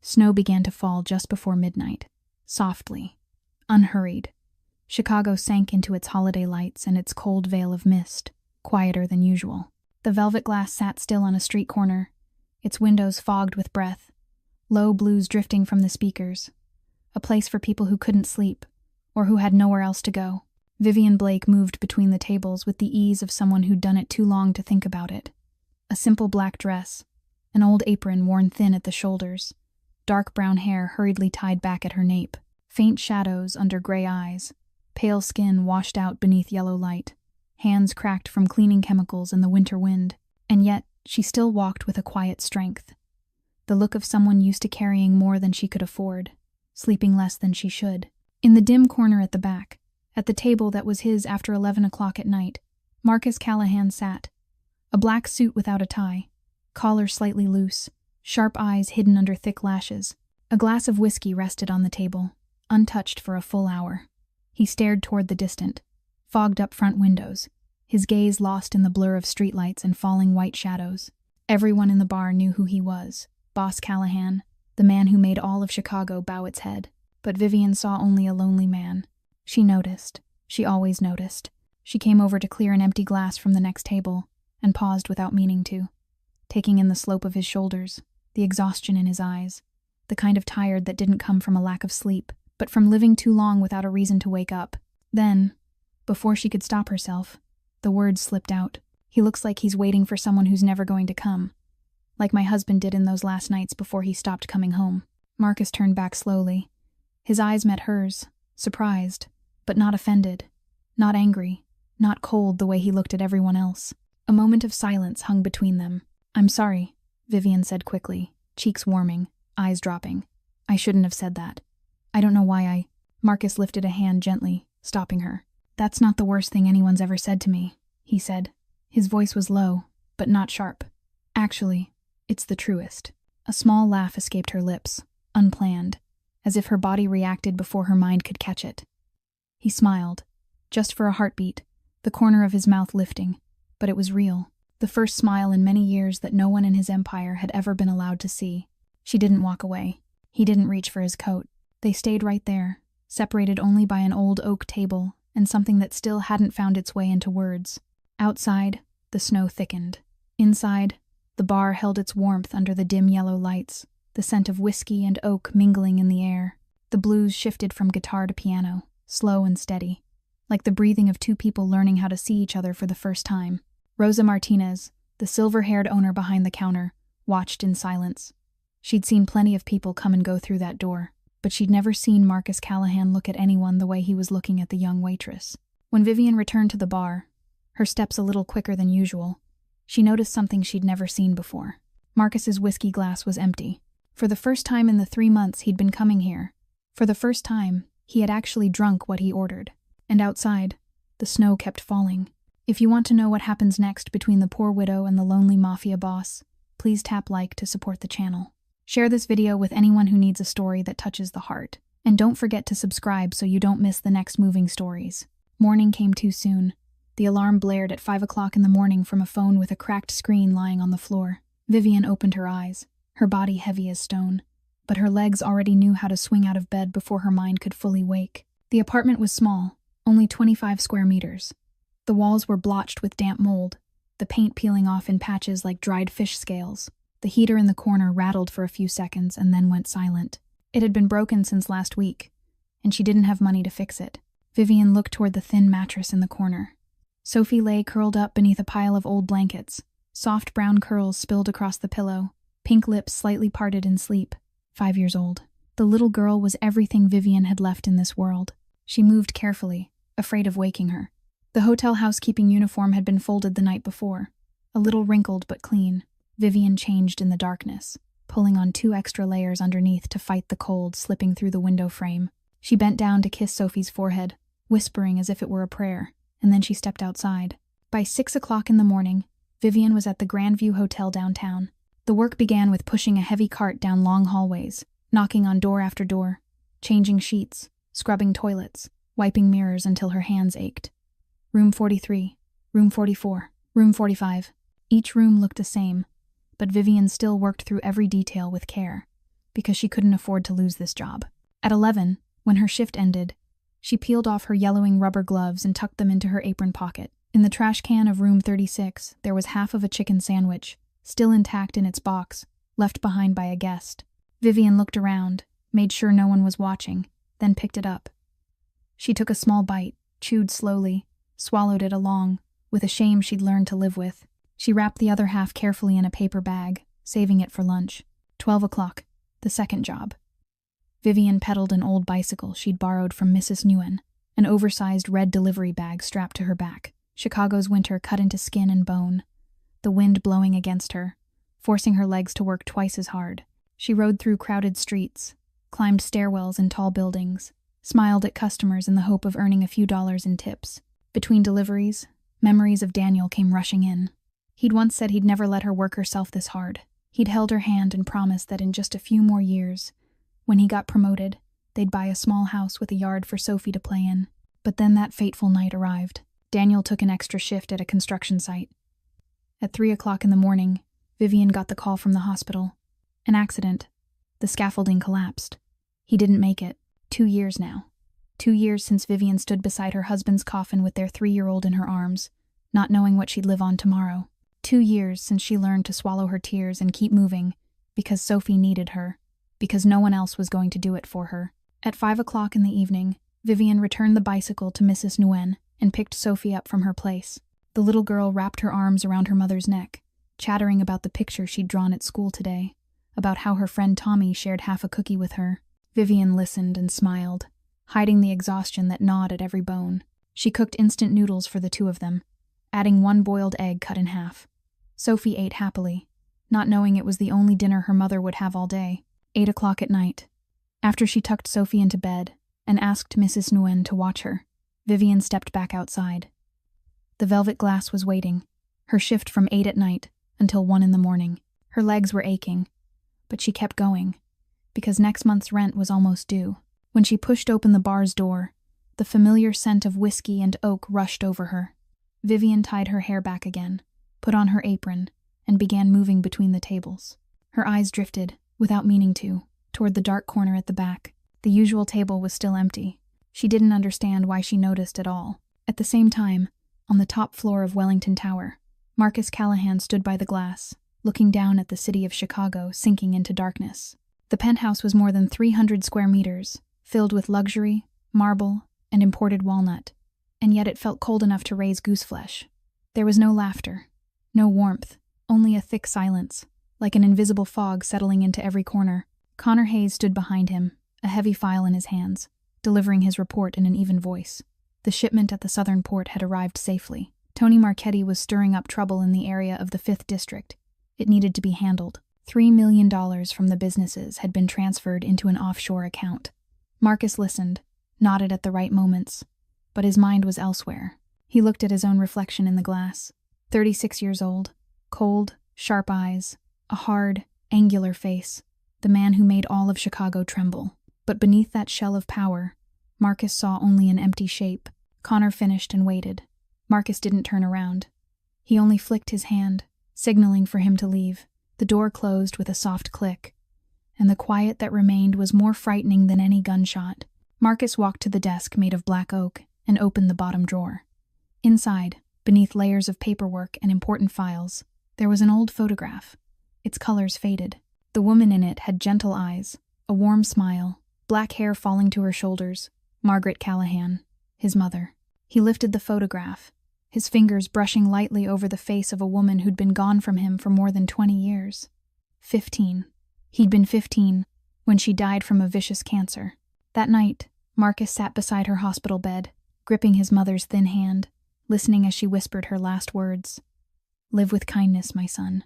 Snow began to fall just before midnight, softly, unhurried. Chicago sank into its holiday lights and its cold veil of mist, quieter than usual. The velvet glass sat still on a street corner, its windows fogged with breath, low blues drifting from the speakers, a place for people who couldn't sleep, or who had nowhere else to go. Vivian Blake moved between the tables with the ease of someone who'd done it too long to think about it. A simple black dress, an old apron worn thin at the shoulders, dark brown hair hurriedly tied back at her nape, faint shadows under gray eyes, pale skin washed out beneath yellow light, hands cracked from cleaning chemicals and the winter wind, and yet she still walked with a quiet strength. The look of someone used to carrying more than she could afford, sleeping less than she should. In the dim corner at the back, at the table that was his after 11 o'clock at night, Marcus Callahan sat. A black suit without a tie, collar slightly loose, sharp eyes hidden under thick lashes. A glass of whiskey rested on the table, untouched for a full hour. He stared toward the distant, fogged-up front windows, his gaze lost in the blur of streetlights and falling white shadows. Everyone in the bar knew who he was, Boss Callahan, the man who made all of Chicago bow its head. But Vivian saw only a lonely man. She noticed. She always noticed. She came over to clear an empty glass from the next table, and paused without meaning to, taking in the slope of his shoulders, the exhaustion in his eyes, the kind of tired that didn't come from a lack of sleep, but from living too long without a reason to wake up. Then, before she could stop herself, the words slipped out. He looks like he's waiting for someone who's never going to come. Like my husband did in those last nights before he stopped coming home. Marcus turned back slowly. His eyes met hers, surprised, but not offended, not angry, not cold the way he looked at everyone else. A moment of silence hung between them. "I'm sorry," Vivian said quickly, cheeks warming, eyes dropping. "I shouldn't have said that. I don't know why I—" Marcus lifted a hand gently, stopping her. "That's not the worst thing anyone's ever said to me," he said. His voice was low, but not sharp. "Actually, it's the truest." A small laugh escaped her lips, unplanned, as if her body reacted before her mind could catch it. He smiled, just for a heartbeat, the corner of his mouth lifting, but it was real. The first smile in many years that no one in his empire had ever been allowed to see. She didn't walk away. He didn't reach for his coat. They stayed right there, separated only by an old oak table and something that still hadn't found its way into words. Outside, the snow thickened. Inside, the bar held its warmth under the dim yellow lights, the scent of whiskey and oak mingling in the air. The blues shifted from guitar to piano, slow and steady, like the breathing of two people learning how to see each other for the first time. Rosa Martinez, the silver-haired owner behind the counter, watched in silence. She'd seen plenty of people come and go through that door, but she'd never seen Marcus Callahan look at anyone the way he was looking at the young waitress. When Vivian returned to the bar, her steps a little quicker than usual, she noticed something she'd never seen before. Marcus's whiskey glass was empty. For the first time in the 3 months he'd been coming here, for the first time, he had actually drunk what he ordered. And outside, the snow kept falling. If you want to know what happens next between the poor widow and the lonely mafia boss, please tap like to support the channel. Share this video with anyone who needs a story that touches the heart. And don't forget to subscribe so you don't miss the next moving stories. Morning came too soon. The alarm blared at 5 o'clock in the morning from a phone with a cracked screen lying on the floor. Vivian opened her eyes, her body heavy as stone, but her legs already knew how to swing out of bed before her mind could fully wake. The apartment was small, only 25 square meters. The walls were blotched with damp mold, the paint peeling off in patches like dried fish scales. The heater in the corner rattled for a few seconds and then went silent. It had been broken since last week, and she didn't have money to fix it. Vivian looked toward the thin mattress in the corner. Sophie lay curled up beneath a pile of old blankets, soft brown curls spilled across the pillow, pink lips slightly parted in sleep, 5 years old. The little girl was everything Vivian had left in this world. She moved carefully, afraid of waking her. The hotel housekeeping uniform had been folded the night before, a little wrinkled but clean. Vivian changed in the darkness, pulling on 2 extra layers underneath to fight the cold slipping through the window frame. She bent down to kiss Sophie's forehead, whispering as if it were a prayer, and then she stepped outside. By 6 o'clock in the morning, Vivian was at the Grandview Hotel downtown. The work began with pushing a heavy cart down long hallways, knocking on door after door, changing sheets, scrubbing toilets, wiping mirrors until her hands ached. Room 43, room 44, room 45. Each room looked the same, but Vivian still worked through every detail with care, because she couldn't afford to lose this job. At 11, when her shift ended, she peeled off her yellowing rubber gloves and tucked them into her apron pocket. In the trash can of room 36, there was half of a chicken sandwich, still intact in its box, left behind by a guest. Vivian looked around, made sure no one was watching, then picked it up. She took a small bite, chewed slowly, swallowed it along, with a shame she'd learned to live with. She wrapped the other half carefully in a paper bag, saving it for lunch. 12 o'clock, the second job. Vivian pedaled an old bicycle she'd borrowed from Mrs. Nguyen, an oversized red delivery bag strapped to her back. Chicago's winter cut into skin and bone, the wind blowing against her, forcing her legs to work twice as hard. She rode through crowded streets, climbed stairwells in tall buildings, smiled at customers in the hope of earning a few dollars in tips. Between deliveries, memories of Daniel came rushing in. He'd once said he'd never let her work herself this hard. He'd held her hand and promised that in just a few more years, when he got promoted, they'd buy a small house with a yard for Sophie to play in. But then that fateful night arrived. Daniel took an extra shift at a construction site. At 3 o'clock in the morning, Vivian got the call from the hospital. An accident. The scaffolding collapsed. He didn't make it. 2 years now. 2 years since Vivian stood beside her husband's coffin with their 3-year-old in her arms, not knowing what she'd live on tomorrow. 2 years since she learned to swallow her tears and keep moving, because Sophie needed her, because no one else was going to do it for her. At 5 o'clock in the evening, Vivian returned the bicycle to Mrs. Nguyen and picked Sophie up from her place. The little girl wrapped her arms around her mother's neck, chattering about the picture she'd drawn at school today, about how her friend Tommy shared half a cookie with her. Vivian listened and smiled, hiding the exhaustion that gnawed at every bone. She cooked instant noodles for the two of them, adding 1 boiled egg cut in half. Sophie ate happily, not knowing it was the only dinner her mother would have all day. 8 o'clock at night. After she tucked Sophie into bed and asked Mrs. Nguyen to watch her, Vivian stepped back outside. The velvet glass was waiting, her shift from 8 at night until 1 in the morning. Her legs were aching, but she kept going, because next month's rent was almost due. When she pushed open the bar's door, the familiar scent of whiskey and oak rushed over her. Vivian tied her hair back again, put on her apron, and began moving between the tables. Her eyes drifted, without meaning to, toward the dark corner at the back. The usual table was still empty. She didn't understand why she noticed at all. At the same time, on the top floor of Wellington Tower, Marcus Callahan stood by the glass, looking down at the city of Chicago sinking into darkness. The penthouse was more than 300 square meters, filled with luxury, marble, and imported walnut, and yet it felt cold enough to raise gooseflesh. There was no laughter, no warmth, only a thick silence, like an invisible fog settling into every corner. Connor Hayes stood behind him, a heavy file in his hands, delivering his report in an even voice. The shipment at the southern port had arrived safely. Tony Marchetti was stirring up trouble in the area of the 5th District. It needed to be handled. $3 million from the businesses had been transferred into an offshore account. Marcus listened, nodded at the right moments, but his mind was elsewhere. He looked at his own reflection in the glass. 36 years old, cold, sharp eyes, a hard, angular face, the man who made all of Chicago tremble. But beneath that shell of power, Marcus saw only an empty shape. Connor finished and waited. Marcus didn't turn around. He only flicked his hand, signaling for him to leave. The door closed with a soft click, and the quiet that remained was more frightening than any gunshot. Marcus walked to the desk made of black oak and opened the bottom drawer. Inside, beneath layers of paperwork and important files, there was an old photograph. Its colors faded. The woman in it had gentle eyes, a warm smile, black hair falling to her shoulders. Margaret Callahan, his mother. He lifted the photograph, his fingers brushing lightly over the face of a woman who'd been gone from him for more than 20 years. 15. He'd been 15 when she died from a vicious cancer. That night, Marcus sat beside her hospital bed, gripping his mother's thin hand, listening as she whispered her last words. "Live with kindness, my son.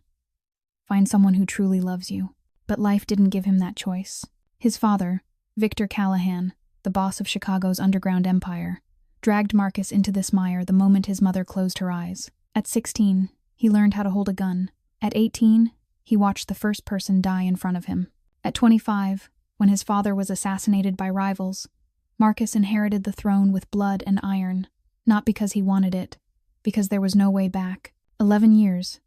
Find someone who truly loves you." But life didn't give him that choice. His father, Victor Callahan, the boss of Chicago's underground empire, dragged Marcus into this mire the moment his mother closed her eyes. At 16, he learned how to hold a gun. At 18, he watched the first person die in front of him. At 25, when his father was assassinated by rivals, Marcus inherited the throne with blood and iron, not because he wanted it, because there was no way back. 11 years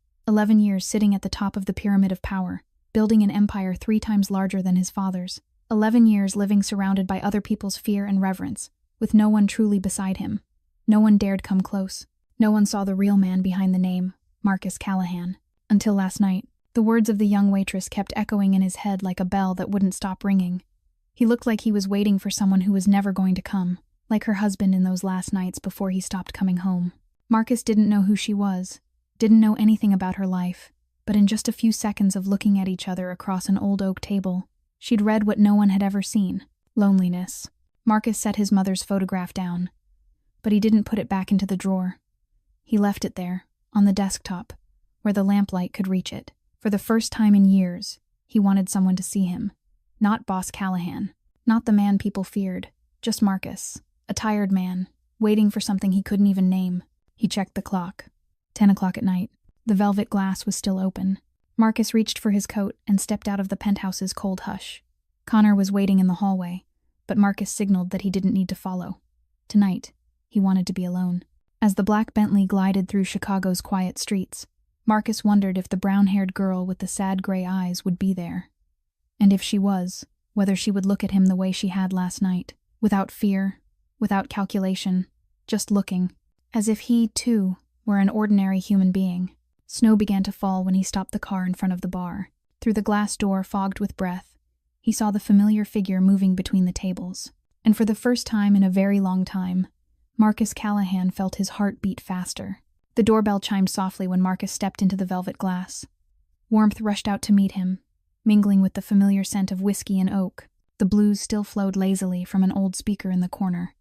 sitting at the top of the pyramid of power, building an empire 3 times larger than his father's. 11 years living surrounded by other people's fear and reverence, with no one truly beside him. No one dared come close. No one saw the real man behind the name, Marcus Callahan. Until last night, the words of the young waitress kept echoing in his head like a bell that wouldn't stop ringing. He looked like he was waiting for someone who was never going to come, like her husband in those last nights before he stopped coming home. Marcus didn't know who she was, didn't know anything about her life, but in just a few seconds of looking at each other across an old oak table, she'd read what no one had ever seen: loneliness. Marcus set his mother's photograph down, but he didn't put it back into the drawer. He left it there, on the desktop, where the lamplight could reach it. For the first time in years, he wanted someone to see him. Not Boss Callahan, not the man people feared, just Marcus, a tired man, waiting for something he couldn't even name. He checked the clock. 10 o'clock at night. The velvet glass was still open. Marcus reached for his coat and stepped out of the penthouse's cold hush. Connor was waiting in the hallway, but Marcus signaled that he didn't need to follow. Tonight, he wanted to be alone. As the black Bentley glided through Chicago's quiet streets, Marcus wondered if the brown-haired girl with the sad gray eyes would be there. And if she was, whether she would look at him the way she had last night, without fear, without calculation, just looking, as if he, too, were an ordinary human being. Snow began to fall when he stopped the car in front of the bar. Through the glass door fogged with breath, he saw the familiar figure moving between the tables. And for the first time in a very long time, Marcus Callahan felt his heart beat faster. The doorbell chimed softly when Marcus stepped into the velvet glass. Warmth rushed out to meet him, mingling with the familiar scent of whiskey and oak. The blues still flowed lazily from an old speaker in the corner,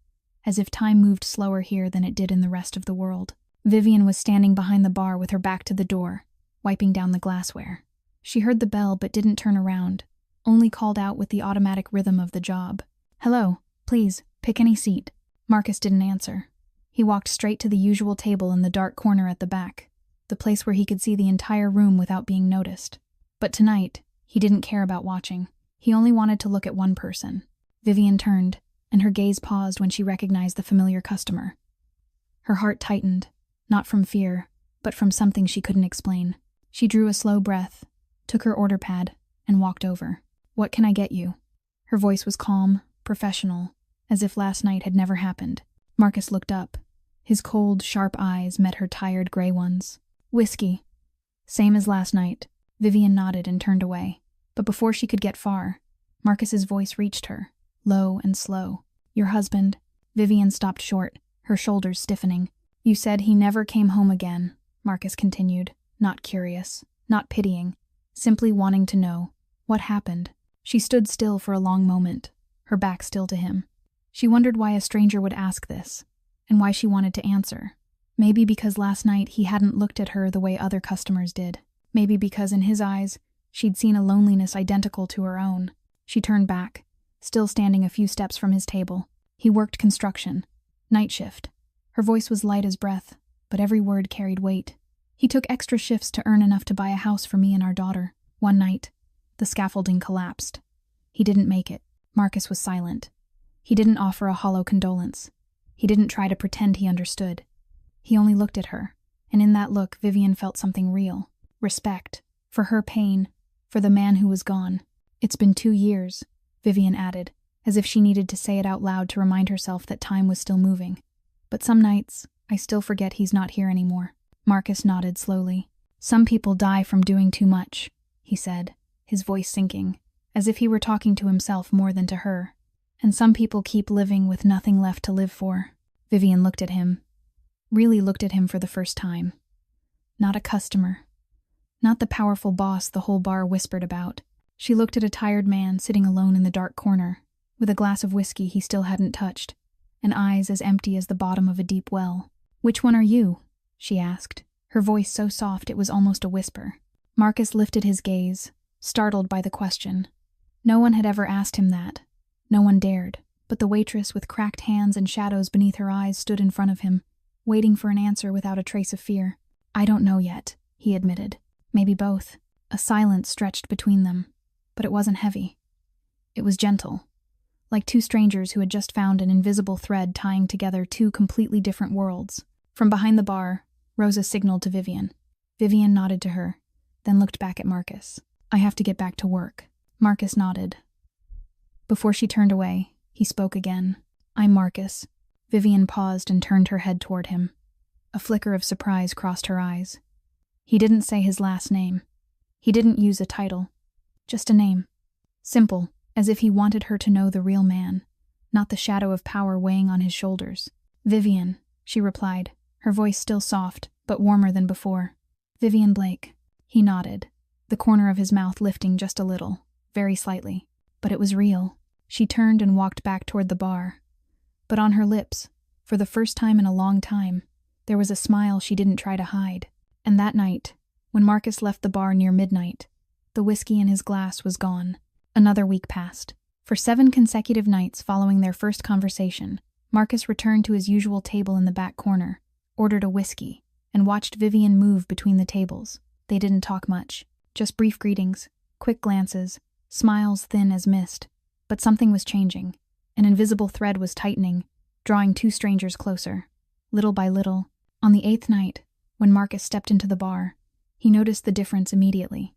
as if time moved slower here than it did in the rest of the world. Vivian was standing behind the bar with her back to the door, wiping down the glassware. She heard the bell but didn't turn around, only called out with the automatic rhythm of the job. "Hello, please, pick any seat." Marcus didn't answer. He walked straight to the usual table in the dark corner at the back, the place where he could see the entire room without being noticed. But tonight, he didn't care about watching. He only wanted to look at one person. Vivian turned, and her gaze paused when she recognized the familiar customer. Her heart tightened, not from fear, but from something she couldn't explain. She drew a slow breath, took her order pad, and walked over. "What can I get you?" Her voice was calm, professional, as if last night had never happened. Marcus looked up. His cold, sharp eyes met her tired gray ones. "Whiskey." "Same as last night." Vivian nodded and turned away. But before she could get far, Marcus's voice reached her, low and slow. "Your husband." Vivian stopped short, her shoulders stiffening. "You said he never came home again," Marcus continued, not curious, not pitying, simply wanting to know. What happened? She stood still for a long moment, her back still to him. She wondered why a stranger would ask this, and why she wanted to answer. Maybe because last night he hadn't looked at her the way other customers did. Maybe because in his eyes, she'd seen a loneliness identical to her own. She turned back, still standing a few steps from his table. He worked construction. Night shift. Her voice was light as breath, but every word carried weight. "He took extra shifts to earn enough to buy a house for me and our daughter. One night, the scaffolding collapsed. He didn't make it." Marcus was silent. He didn't offer a hollow condolence. He didn't try to pretend he understood. He only looked at her, and in that look Vivian felt something real. Respect. For her pain. For the man who was gone. "It's been 2 years, Vivian added, as if she needed to say it out loud to remind herself that time was still moving. "But some nights, I still forget he's not here anymore." Marcus nodded slowly. "Some people die from doing too much," he said, his voice sinking, as if he were talking to himself more than to her. "And some people keep living with nothing left to live for." Vivian looked at him. Really looked at him for the first time. Not a customer. Not the powerful boss the whole bar whispered about. She looked at a tired man sitting alone in the dark corner, with a glass of whiskey he still hadn't touched, and eyes as empty as the bottom of a deep well. "Which one are you?" she asked, her voice so soft it was almost a whisper. Marcus lifted his gaze, startled by the question. No one had ever asked him that. No one dared, but the waitress with cracked hands and shadows beneath her eyes stood in front of him, waiting for an answer without a trace of fear. "I don't know yet," he admitted. "Maybe both." A silence stretched between them, but it wasn't heavy. It was gentle, like two strangers who had just found an invisible thread tying together two completely different worlds. From behind the bar, Rosa signaled to Vivian. Vivian nodded to her, then looked back at Marcus. I have to get back to work. Marcus nodded. Before she turned away, he spoke again. I'm Marcus. Vivian paused and turned her head toward him. A flicker of surprise crossed her eyes. He didn't say his last name. He didn't use a title. Just a name. Simple, as if he wanted her to know the real man, not the shadow of power weighing on his shoulders. Vivian, she replied, her voice still soft, but warmer than before. Vivian Blake. He nodded, the corner of his mouth lifting just a little, very slightly. But it was real. She turned and walked back toward the bar. But on her lips, for the first time in a long time, there was a smile she didn't try to hide. And that night, when Marcus left the bar near midnight, the whiskey in his glass was gone. Another week passed. For 7 consecutive nights following their first conversation, Marcus returned to his usual table in the back corner, ordered a whiskey, and watched Vivian move between the tables. They didn't talk much, just brief greetings, quick glances, smiles thin as mist. But something was changing. An invisible thread was tightening, drawing 2 strangers closer. Little by little, on the 8th night, when Marcus stepped into the bar, he noticed the difference immediately.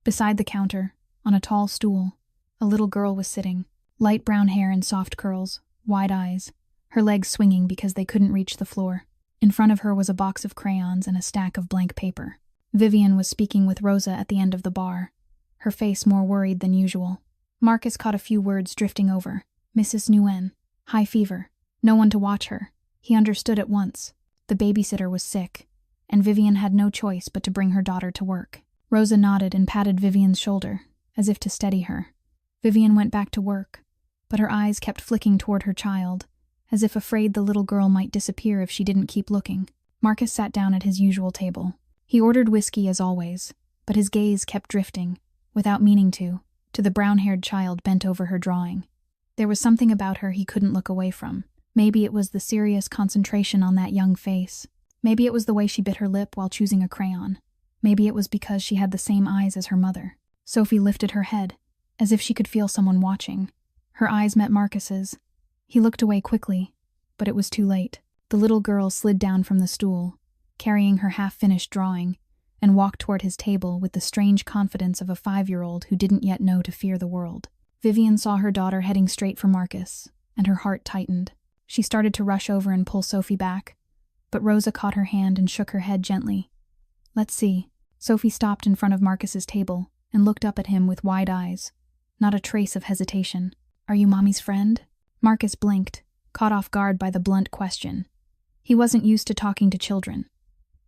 Beside the counter, on a tall stool, a little girl was sitting, light brown hair and soft curls, wide eyes, her legs swinging because they couldn't reach the floor. In front of her was a box of crayons and a stack of blank paper. Vivian was speaking with Rosa at the end of the bar, her face more worried than usual. Marcus caught a few words drifting over. Mrs. Nguyen, high fever, no one to watch her. He understood at once. The babysitter was sick, and Vivian had no choice but to bring her daughter to work. Rosa nodded and patted Vivian's shoulder, as if to steady her. Vivian went back to work, but her eyes kept flicking toward her child, as if afraid the little girl might disappear if she didn't keep looking. Marcus sat down at his usual table. He ordered whiskey as always, but his gaze kept drifting, without meaning to the brown-haired child bent over her drawing. There was something about her he couldn't look away from. Maybe it was the serious concentration on that young face. Maybe it was the way she bit her lip while choosing a crayon. Maybe it was because she had the same eyes as her mother. Sophie lifted her head, as if she could feel someone watching. Her eyes met Marcus's. He looked away quickly, but it was too late. The little girl slid down from the stool, carrying her half-finished drawing, and walked toward his table with the strange confidence of a 5-year-old who didn't yet know to fear the world. Vivian saw her daughter heading straight for Marcus, and her heart tightened. She started to rush over and pull Sophie back, but Rosa caught her hand and shook her head gently. Let's see. Sophie stopped in front of Marcus's table and looked up at him with wide eyes. Not a trace of hesitation. Are you Mommy's friend? Marcus blinked, caught off guard by the blunt question. He wasn't used to talking to children.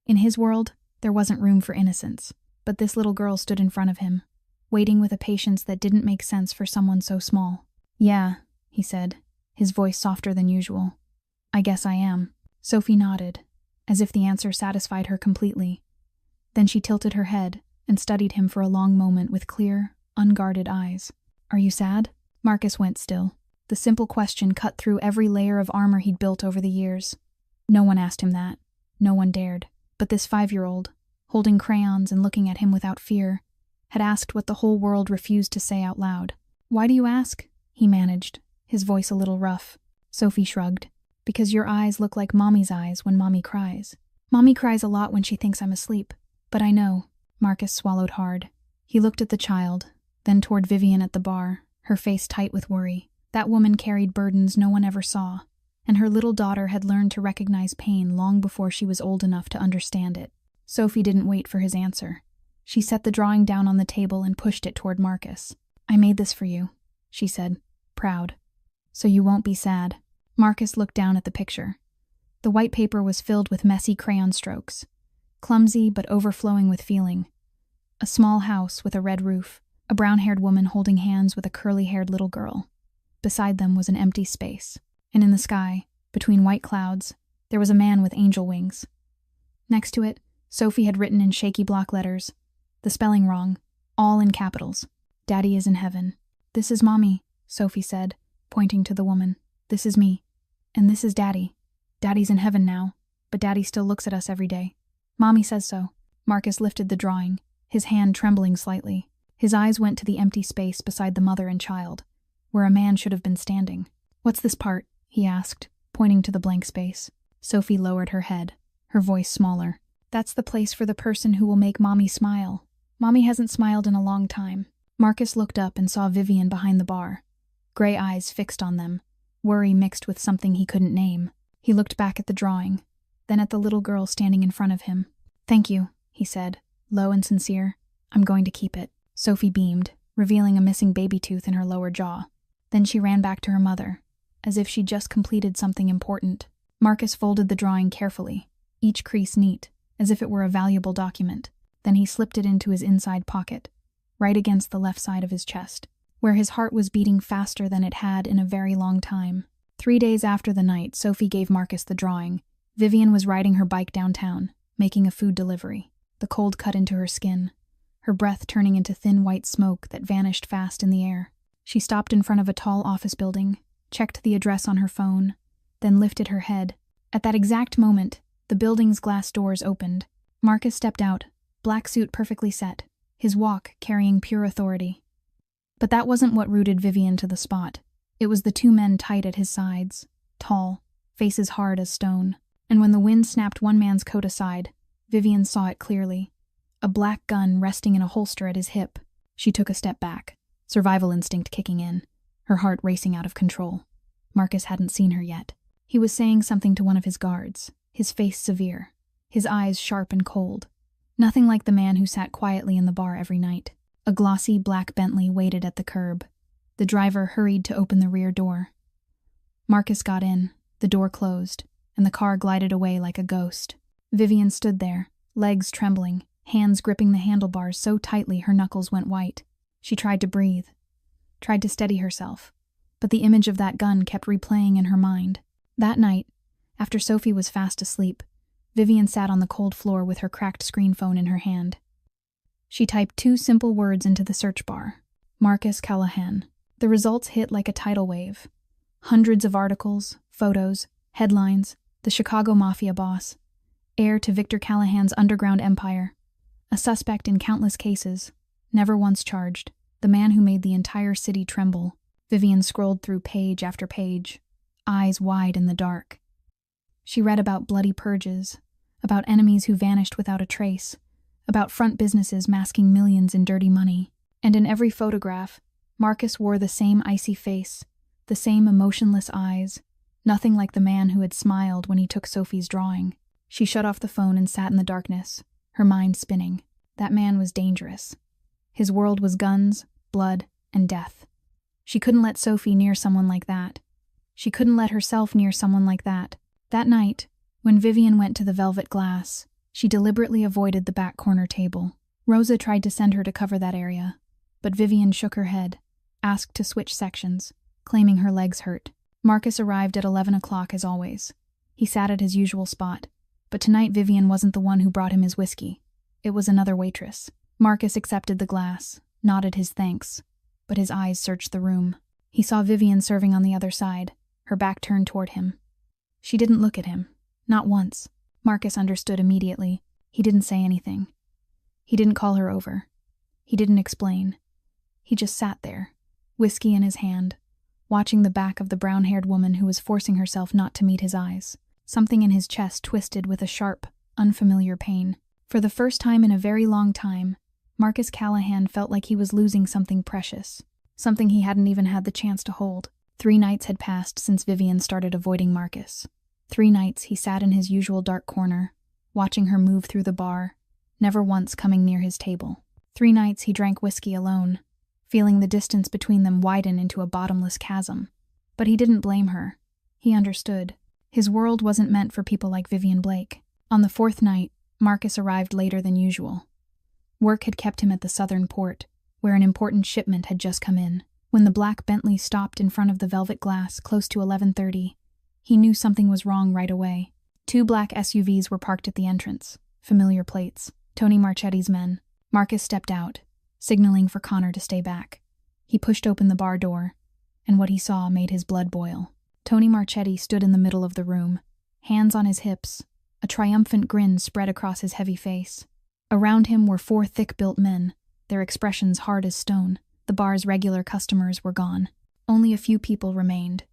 In his world, there wasn't room for innocence, but this little girl stood in front of him, waiting with a patience that didn't make sense for someone so small. Yeah, he said, his voice softer than usual. I guess I am. Sophie nodded, as if the answer satisfied her completely. Then she tilted her head and studied him for a long moment with clear, unguarded eyes. Are you sad? Marcus went still. The simple question cut through every layer of armor he'd built over the years. No one asked him that. No one dared. But this 5-year-old, holding crayons and looking at him without fear, had asked what the whole world refused to say out loud. Why do you ask? He managed, his voice a little rough. Sophie shrugged. Because your eyes look like Mommy's eyes when Mommy cries. Mommy cries a lot when she thinks I'm asleep. But I know. Marcus swallowed hard. He looked at the child, then toward Vivian at the bar, her face tight with worry. That woman carried burdens no one ever saw, and her little daughter had learned to recognize pain long before she was old enough to understand it. Sophie didn't wait for his answer. She set the drawing down on the table and pushed it toward Marcus. I made this for you, she said, proud. So you won't be sad. Marcus looked down at the picture. The white paper was filled with messy crayon strokes, clumsy but overflowing with feeling. A small house with a red roof, a brown-haired woman holding hands with a curly-haired little girl. Beside them was an empty space, and in the sky, between white clouds, there was a man with angel wings. Next to it, Sophie had written in shaky block letters, the spelling wrong, all in capitals. Daddy is in heaven. This is Mommy, Sophie said, pointing to the woman. This is me. And this is Daddy. Daddy's in heaven now, but Daddy still looks at us every day. Mommy says so. Marcus lifted the drawing, his hand trembling slightly. His eyes went to the empty space beside the mother and child, where a man should have been standing. What's this part? He asked, pointing to the blank space. Sophie lowered her head, her voice smaller. That's the place for the person who will make Mommy smile. Mommy hasn't smiled in a long time. Marcus looked up and saw Vivian behind the bar, gray eyes fixed on them, worry mixed with something he couldn't name. He looked back at the drawing, then at the little girl standing in front of him. "Thank you," he said, low and sincere. "I'm going to keep it." Sophie beamed, revealing a missing baby tooth in her lower jaw. Then she ran back to her mother, as if she'd just completed something important. Marcus folded the drawing carefully, each crease neat, as if it were a valuable document. Then he slipped it into his inside pocket, right against the left side of his chest, where his heart was beating faster than it had in a very long time. 3 days after the night Sophie gave Marcus the drawing, Vivian was riding her bike downtown, making a food delivery. The cold cut into her skin, her breath turning into thin white smoke that vanished fast in the air. She stopped in front of a tall office building, checked the address on her phone, then lifted her head. At that exact moment, the building's glass doors opened. Marcus stepped out, black suit perfectly set, his walk carrying pure authority. But that wasn't what rooted Vivian to the spot. It was the two men tight at his sides, tall, faces hard as stone. And when the wind snapped one man's coat aside, Vivian saw it clearly. A black gun resting in a holster at his hip. She took a step back, survival instinct kicking in, her heart racing out of control. Marcus hadn't seen her yet. He was saying something to one of his guards, his face severe, his eyes sharp and cold. Nothing like the man who sat quietly in the bar every night. A glossy black Bentley waited at the curb. The driver hurried to open the rear door. Marcus got in, the door closed, and the car glided away like a ghost. Vivian stood there, legs trembling, hands gripping the handlebars so tightly her knuckles went white. She tried to breathe, tried to steady herself, but the image of that gun kept replaying in her mind. That night, after Sophie was fast asleep, Vivian sat on the cold floor with her cracked screen phone in her hand. She typed 2 simple words into the search bar: Marcus Callahan. The results hit like a tidal wave. Hundreds of articles, photos, headlines: the Chicago Mafia boss, heir to Victor Callahan's underground empire, a suspect in countless cases, never once charged, the man who made the entire city tremble. Vivian scrolled through page after page, eyes wide in the dark. She read about bloody purges, about enemies who vanished without a trace, about front businesses masking millions in dirty money. And in every photograph, Marcus wore the same icy face, the same emotionless eyes, nothing like the man who had smiled when he took Sophie's drawing. She shut off the phone and sat in the darkness, her mind spinning. That man was dangerous. His world was guns, blood, and death. She couldn't let Sophie near someone like that. She couldn't let herself near someone like that. That night, when Vivian went to the Velvet Glass, she deliberately avoided the back corner table. Rosa tried to send her to cover that area, but Vivian shook her head, asked to switch sections, claiming her legs hurt. Marcus arrived at 11 o'clock as always. He sat at his usual spot, but tonight Vivian wasn't the one who brought him his whiskey. It was another waitress. Marcus accepted the glass, nodded his thanks, but his eyes searched the room. He saw Vivian serving on the other side, her back turned toward him. She didn't look at him, not once. Marcus understood immediately. He didn't say anything. He didn't call her over. He didn't explain. He just sat there, whiskey in his hand, watching the back of the brown-haired woman who was forcing herself not to meet his eyes. Something in his chest twisted with a sharp, unfamiliar pain. For the first time in a very long time, Marcus Callahan felt like he was losing something precious, something he hadn't even had the chance to hold. 3 nights had passed since Vivian started avoiding Marcus. 3 nights he sat in his usual dark corner, watching her move through the bar, never once coming near his table. 3 nights he drank whiskey alone, feeling the distance between them widen into a bottomless chasm. But he didn't blame her. He understood. His world wasn't meant for people like Vivian Blake. On the 4th night, Marcus arrived later than usual. Work had kept him at the southern port, where an important shipment had just come in. When the black Bentley stopped in front of the Velvet Glass close to 11:30, he knew something was wrong right away. 2 black SUVs were parked at the entrance, familiar plates, Tony Marchetti's men. Marcus stepped out, signaling for Connor to stay back. He pushed open the bar door, and what he saw made his blood boil. Tony Marchetti stood in the middle of the room, hands on his hips, a triumphant grin spread across his heavy face. Around him were 4 thick-built men, their expressions hard as stone. The bar's regular customers were gone. Only a few people remained,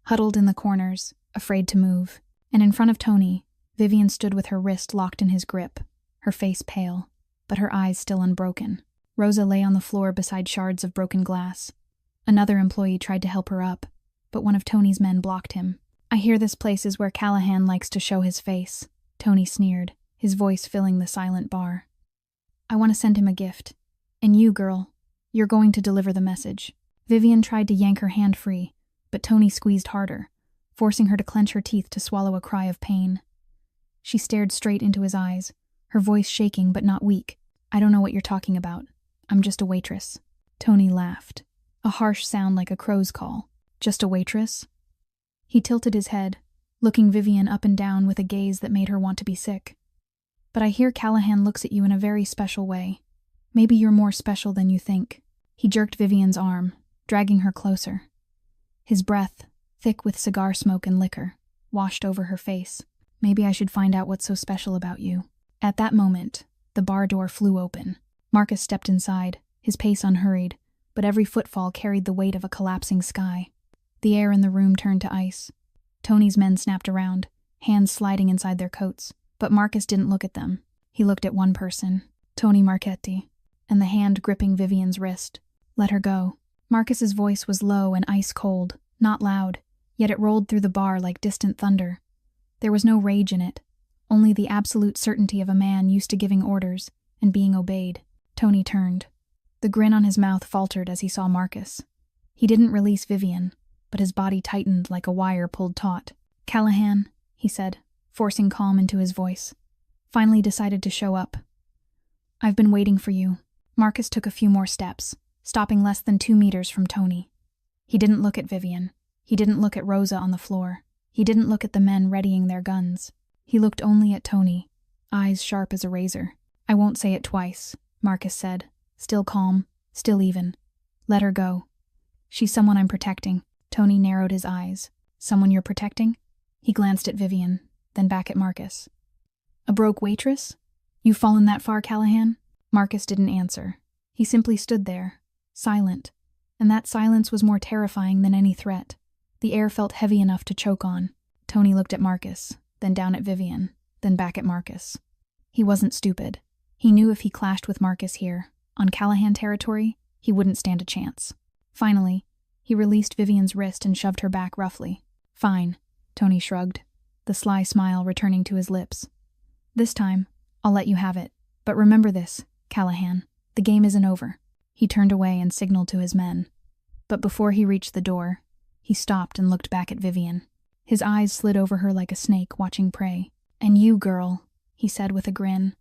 huddled in the corners, afraid to move. And in front of Tony, Vivian stood with her wrist locked in his grip, her face pale. but her eyes still unbroken. Rosa lay on the floor beside shards of broken glass. Another employee tried to help her up, but one of Tony's men blocked him. "I hear this place is where Callahan likes to show his face," Tony sneered, his voice filling the silent bar. "I want to send him a gift. And you, girl, you're going to deliver the message." Vivian tried to yank her hand free, but Tony squeezed harder, forcing her to clench her teeth to swallow a cry of pain. She stared straight into his eyes, her voice shaking but not weak. "I don't know what you're talking about. I'm just a waitress." Tony laughed, a harsh sound like a crow's call. "Just a waitress?" He tilted his head, looking Vivian up and down with a gaze that made her want to be sick. "But I hear Callahan looks at you in a very special way. Maybe you're more special than you think." He jerked Vivian's arm, dragging her closer. His breath, thick with cigar smoke and liquor, washed over her face. "Maybe I should find out what's so special about you." At that moment, the bar door flew open. Marcus stepped inside, his pace unhurried, but every footfall carried the weight of a collapsing sky. The air in the room turned to ice. Tony's men snapped around, hands sliding inside their coats, but Marcus didn't look at them. He looked at one person, Tony Marchetti, and the hand gripping Vivian's wrist. "Let her go." Marcus's voice was low and ice-cold, not loud, yet it rolled through the bar like distant thunder. There was no rage in it, only the absolute certainty of a man used to giving orders and being obeyed. Tony turned. The grin on his mouth faltered as he saw Marcus. He didn't release Vivian, but his body tightened like a wire pulled taut. "Callahan," he said, forcing calm into his voice, "finally decided to show up. I've been waiting for you." Marcus took a few more steps, stopping less than 2 meters from Tony. He didn't look at Vivian. He didn't look at Rosa on the floor. He didn't look at the men readying their guns. He looked only at Tony, eyes sharp as a razor. "I won't say it twice," Marcus said, still calm, still even. "Let her go. She's someone I'm protecting." Tony narrowed his eyes. "Someone you're protecting?" He glanced at Vivian, then back at Marcus. "A broke waitress? You've fallen that far, Callahan?" Marcus didn't answer. He simply stood there, silent, and that silence was more terrifying than any threat. The air felt heavy enough to choke on. Tony looked at Marcus, then down at Vivian, then back at Marcus. He wasn't stupid. He knew if he clashed with Marcus here, on Callahan territory, he wouldn't stand a chance. Finally, he released Vivian's wrist and shoved her back roughly. "Fine," Tony shrugged, the sly smile returning to his lips. "This time, I'll let you have it. But remember this, Callahan, the game isn't over." He turned away and signaled to his men. But before he reached the door, he stopped and looked back at Vivian. His eyes slid over her like a snake watching prey. "And you, girl," he said with a grin.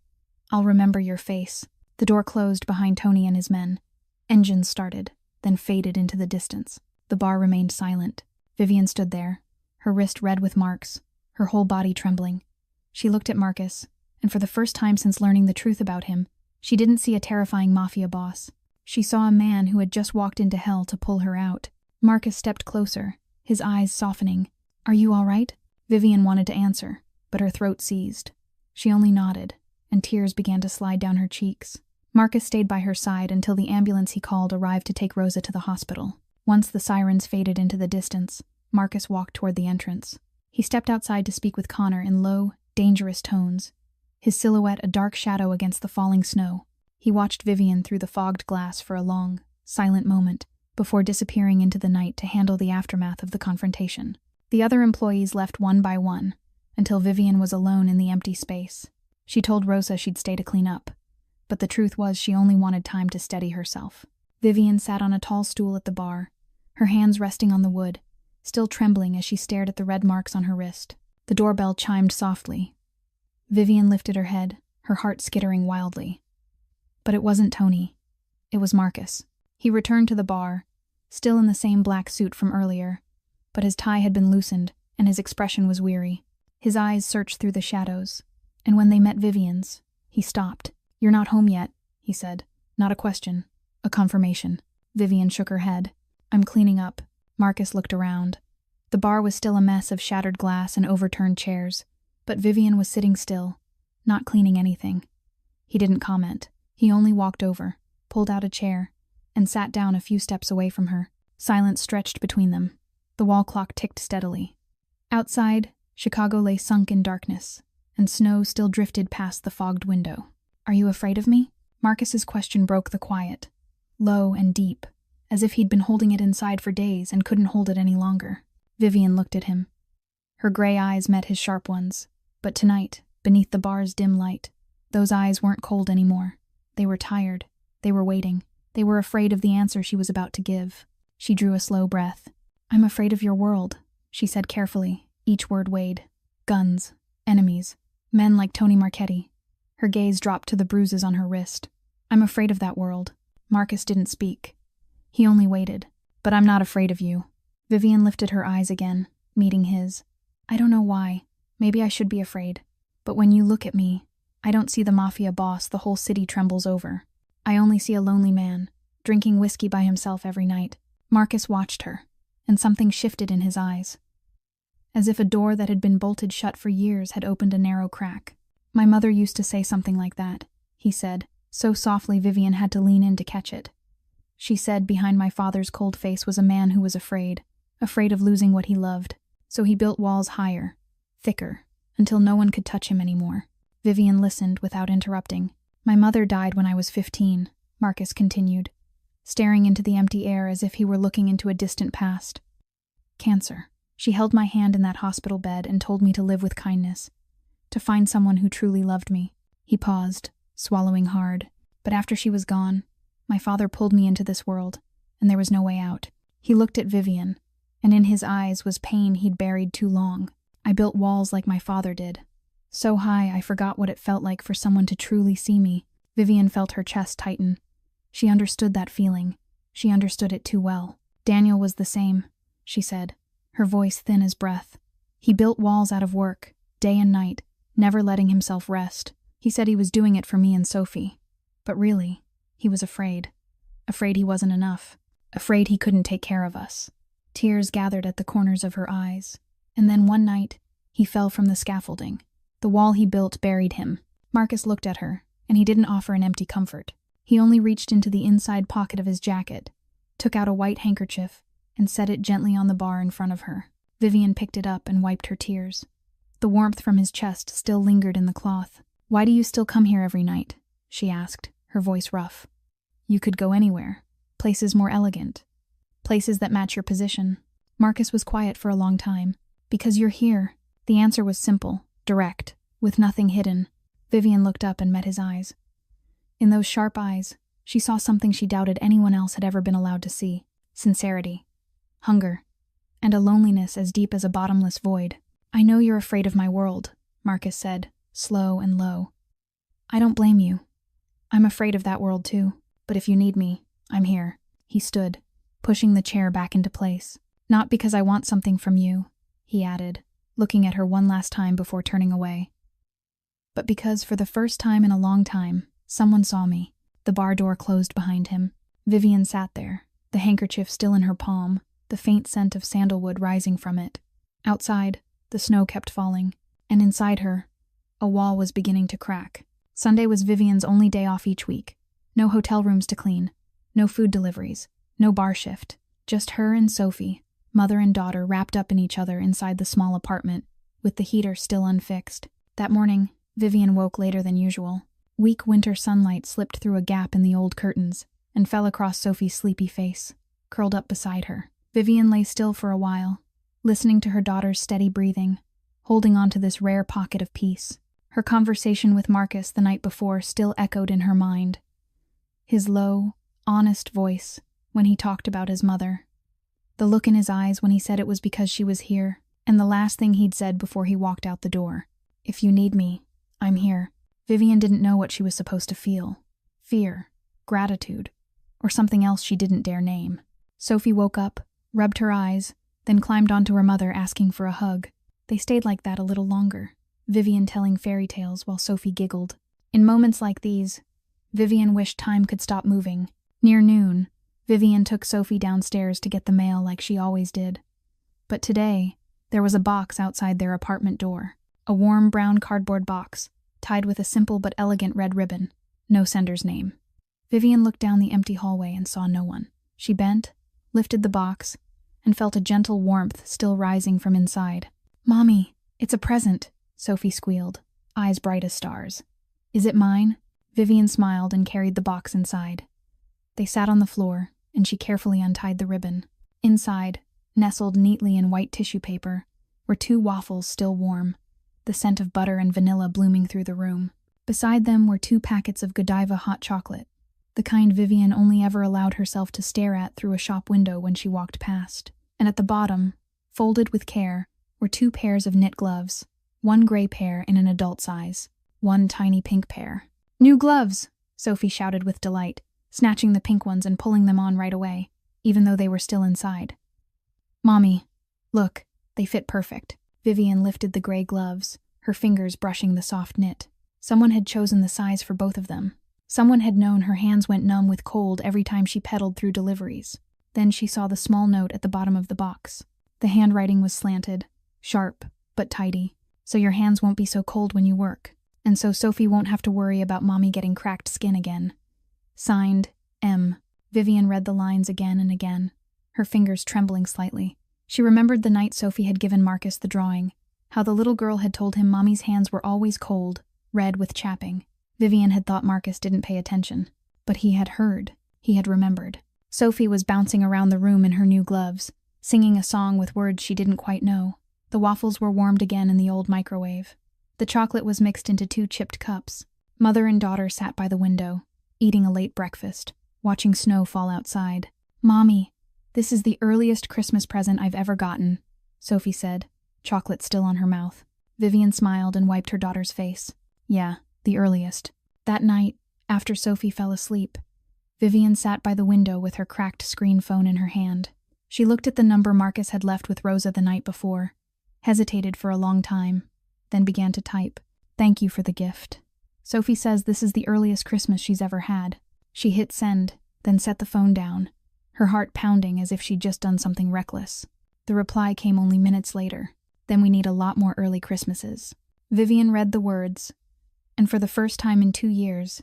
"I'll remember your face." The door closed behind Tony and his men. Engines started, then faded into the distance. The bar remained silent. Vivian stood there, her wrist red with marks, her whole body trembling. She looked at Marcus, and for the first time since learning the truth about him, she didn't see a terrifying mafia boss. She saw a man who had just walked into hell to pull her out. Marcus stepped closer, his eyes softening. "Are you all right?" Vivian wanted to answer, but her throat seized. She only nodded, and tears began to slide down her cheeks. Marcus stayed by her side until the ambulance he called arrived to take Rosa to the hospital. Once the sirens faded into the distance, Marcus walked toward the entrance. He stepped outside to speak with Connor in low, dangerous tones, his silhouette a dark shadow against the falling snow. He watched Vivian through the fogged glass for a long, silent moment, before disappearing into the night to handle the aftermath of the confrontation. The other employees left one by one, until Vivian was alone in the empty space. She told Rosa she'd stay to clean up, but the truth was she only wanted time to steady herself. Vivian sat on a tall stool at the bar, her hands resting on the wood, still trembling as she stared at the red marks on her wrist. The doorbell chimed softly. Vivian lifted her head, her heart skittering wildly. But it wasn't Tony. It was Marcus. He returned to the bar, still in the same black suit from earlier, but his tie had been loosened and his expression was weary. His eyes searched through the shadows, and when they met Vivian's, he stopped. "You're not home yet," he said. Not a question, a confirmation. Vivian shook her head. "I'm cleaning up." Marcus looked around. The bar was still a mess of shattered glass and overturned chairs, but Vivian was sitting still, not cleaning anything. He didn't comment. He only walked over, pulled out a chair, and sat down a few steps away from her. Silence stretched between them. The wall clock ticked steadily. Outside, Chicago lay sunk in darkness, and snow still drifted past the fogged window. "Are you afraid of me?" Marcus's question broke the quiet, low and deep, as if he'd been holding it inside for days and couldn't hold it any longer. Vivian looked at him. Her gray eyes met his sharp ones, but tonight, beneath the bar's dim light, those eyes weren't cold anymore. They were tired. They were waiting. They were afraid of the answer she was about to give. She drew a slow breath. "I'm afraid of your world," she said carefully, each word weighed. "Guns, enemies, men like Tony Marchetti." Her gaze dropped to the bruises on her wrist. "I'm afraid of that world." Marcus didn't speak. He only waited. "But I'm not afraid of you." Vivian lifted her eyes again, meeting his. "I don't know why. Maybe I should be afraid. But when you look at me, I don't see the mafia boss the whole city trembles over. I only see a lonely man, drinking whiskey by himself every night." Marcus watched her, and something shifted in his eyes. As if a door that had been bolted shut for years had opened a narrow crack. "My mother used to say something like that," he said, so softly Vivian had to lean in to catch it. "She said behind my father's cold face was a man who was afraid of losing what he loved. So he built walls higher, thicker, until no one could touch him anymore." Vivian listened without interrupting. "My mother died when I was 15, Marcus continued, staring into the empty air as if he were looking into a distant past. "Cancer. She held my hand in that hospital bed and told me to live with kindness, to find someone who truly loved me." He paused, swallowing hard. "But after she was gone, my father pulled me into this world, and there was no way out." He looked at Vivian, and in his eyes was pain he'd buried too long. "I built walls like my father did. So high I forgot what it felt like for someone to truly see me." Vivian felt her chest tighten. She understood that feeling. She understood it too well. "Daniel was the same," she said, her voice thin as breath. "He built walls out of work, day and night, never letting himself rest. He said he was doing it for me and Sophie. But really, he was afraid. Afraid he wasn't enough. Afraid he couldn't take care of us." Tears gathered at the corners of her eyes. And then one night, he fell from the scaffolding. The wall he built buried him. Marcus looked at her, and he didn't offer an empty comfort. He only reached into the inside pocket of his jacket, took out a white handkerchief, and set it gently on the bar in front of her. Vivian picked it up and wiped her tears. The warmth from his chest still lingered in the cloth. "Why do you still come here every night?" she asked, her voice rough. "You could go anywhere. Places more elegant. Places that match your position." Marcus was quiet for a long time. "Because you're here." The answer was simple, direct, with nothing hidden. Vivian looked up and met his eyes. In those sharp eyes, she saw something she doubted anyone else had ever been allowed to see. Sincerity, hunger, and a loneliness as deep as a bottomless void. "I know you're afraid of my world," Marcus said, slow and low. "I don't blame you. I'm afraid of that world too. But if you need me, I'm here." He stood, pushing the chair back into place. "Not because I want something from you," he added, looking at her one last time before turning away. "But because for the first time in a long time, someone saw me." The bar door closed behind him. Vivian sat there, the handkerchief still in her palm, the faint scent of sandalwood rising from it. Outside, the snow kept falling, and inside her, a wall was beginning to crack. Sunday was Vivian's only day off each week. No hotel rooms to clean, no food deliveries, no bar shift. Just her and Sophie, mother and daughter, wrapped up in each other inside the small apartment, with the heater still unfixed. That morning, Vivian woke later than usual. Weak winter sunlight slipped through a gap in the old curtains and fell across Sophie's sleepy face, curled up beside her. Vivian lay still for a while, listening to her daughter's steady breathing, holding on to this rare pocket of peace. Her conversation with Marcus the night before still echoed in her mind. His low, honest voice when he talked about his mother. The look in his eyes when he said it was because she was here, and the last thing he'd said before he walked out the door. "If you need me, I'm here." Vivian didn't know what she was supposed to feel. Fear, gratitude, or something else she didn't dare name. Sophie woke up, rubbed her eyes, then climbed onto her mother asking for a hug. They stayed like that a little longer, Vivian telling fairy tales while Sophie giggled. In moments like these, Vivian wished time could stop moving. Near noon, Vivian took Sophie downstairs to get the mail like she always did. But today, there was a box outside their apartment door. A warm brown cardboard box, tied with a simple but elegant red ribbon. No sender's name. Vivian looked down the empty hallway and saw no one. She bent, lifted the box, and felt a gentle warmth still rising from inside. "Mommy, it's a present," Sophie squealed, eyes bright as stars. "Is it mine?" Vivian smiled and carried the box inside. They sat on the floor, and she carefully untied the ribbon. Inside, nestled neatly in white tissue paper, were 2 waffles still warm, the scent of butter and vanilla blooming through the room. Beside them were 2 packets of Godiva hot chocolate, the kind Vivian only ever allowed herself to stare at through a shop window when she walked past. And at the bottom, folded with care, were 2 pairs of knit gloves, 1 gray pair in an adult size, 1 tiny pink pair. "New gloves!" Sophie shouted with delight, snatching the pink ones and pulling them on right away, even though they were still inside. "Mommy, look, they fit perfect." Vivian lifted the gray gloves, her fingers brushing the soft knit. Someone had chosen the size for both of them. Someone had known her hands went numb with cold every time she pedaled through deliveries. Then she saw the small note at the bottom of the box. The handwriting was slanted, sharp, but tidy, so your hands won't be so cold when you work, and so Sophie won't have to worry about Mommy getting cracked skin again. Signed, M. Vivian read the lines again and again, her fingers trembling slightly. She remembered the night Sophie had given Marcus the drawing, how the little girl had told him Mommy's hands were always cold, red with chapping. Vivian had thought Marcus didn't pay attention, but he had heard, he had remembered. Sophie was bouncing around the room in her new gloves, singing a song with words she didn't quite know. The waffles were warmed again in the old microwave. The chocolate was mixed into 2 chipped cups. Mother and daughter sat by the window, eating a late breakfast, watching snow fall outside. "Mommy, this is the earliest Christmas present I've ever gotten," Sophie said, chocolate still on her mouth. Vivian smiled and wiped her daughter's face. "Yeah, the earliest." That night, after Sophie fell asleep, Vivian sat by the window with her cracked screen phone in her hand. She looked at the number Marcus had left with Rosa the night before, hesitated for a long time, then began to type, "Thank you for the gift. Sophie says this is the earliest Christmas she's ever had." She hit send, then set the phone down, her heart pounding as if she'd just done something reckless. The reply came only minutes later. "Then we need a lot more early Christmases." Vivian read the words, and for the first time in 2 years,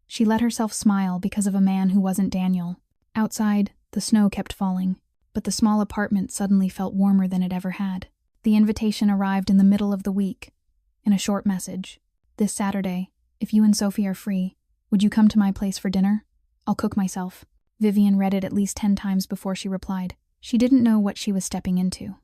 she let herself smile because of a man who wasn't Daniel. Outside, the snow kept falling, but the small apartment suddenly felt warmer than it ever had. The invitation arrived in the middle of the week, in a short message. "This Saturday, if you and Sophie are free, would you come to my place for dinner? I'll cook myself." Vivian read it at least 10 times before she replied. She didn't know what she was stepping into.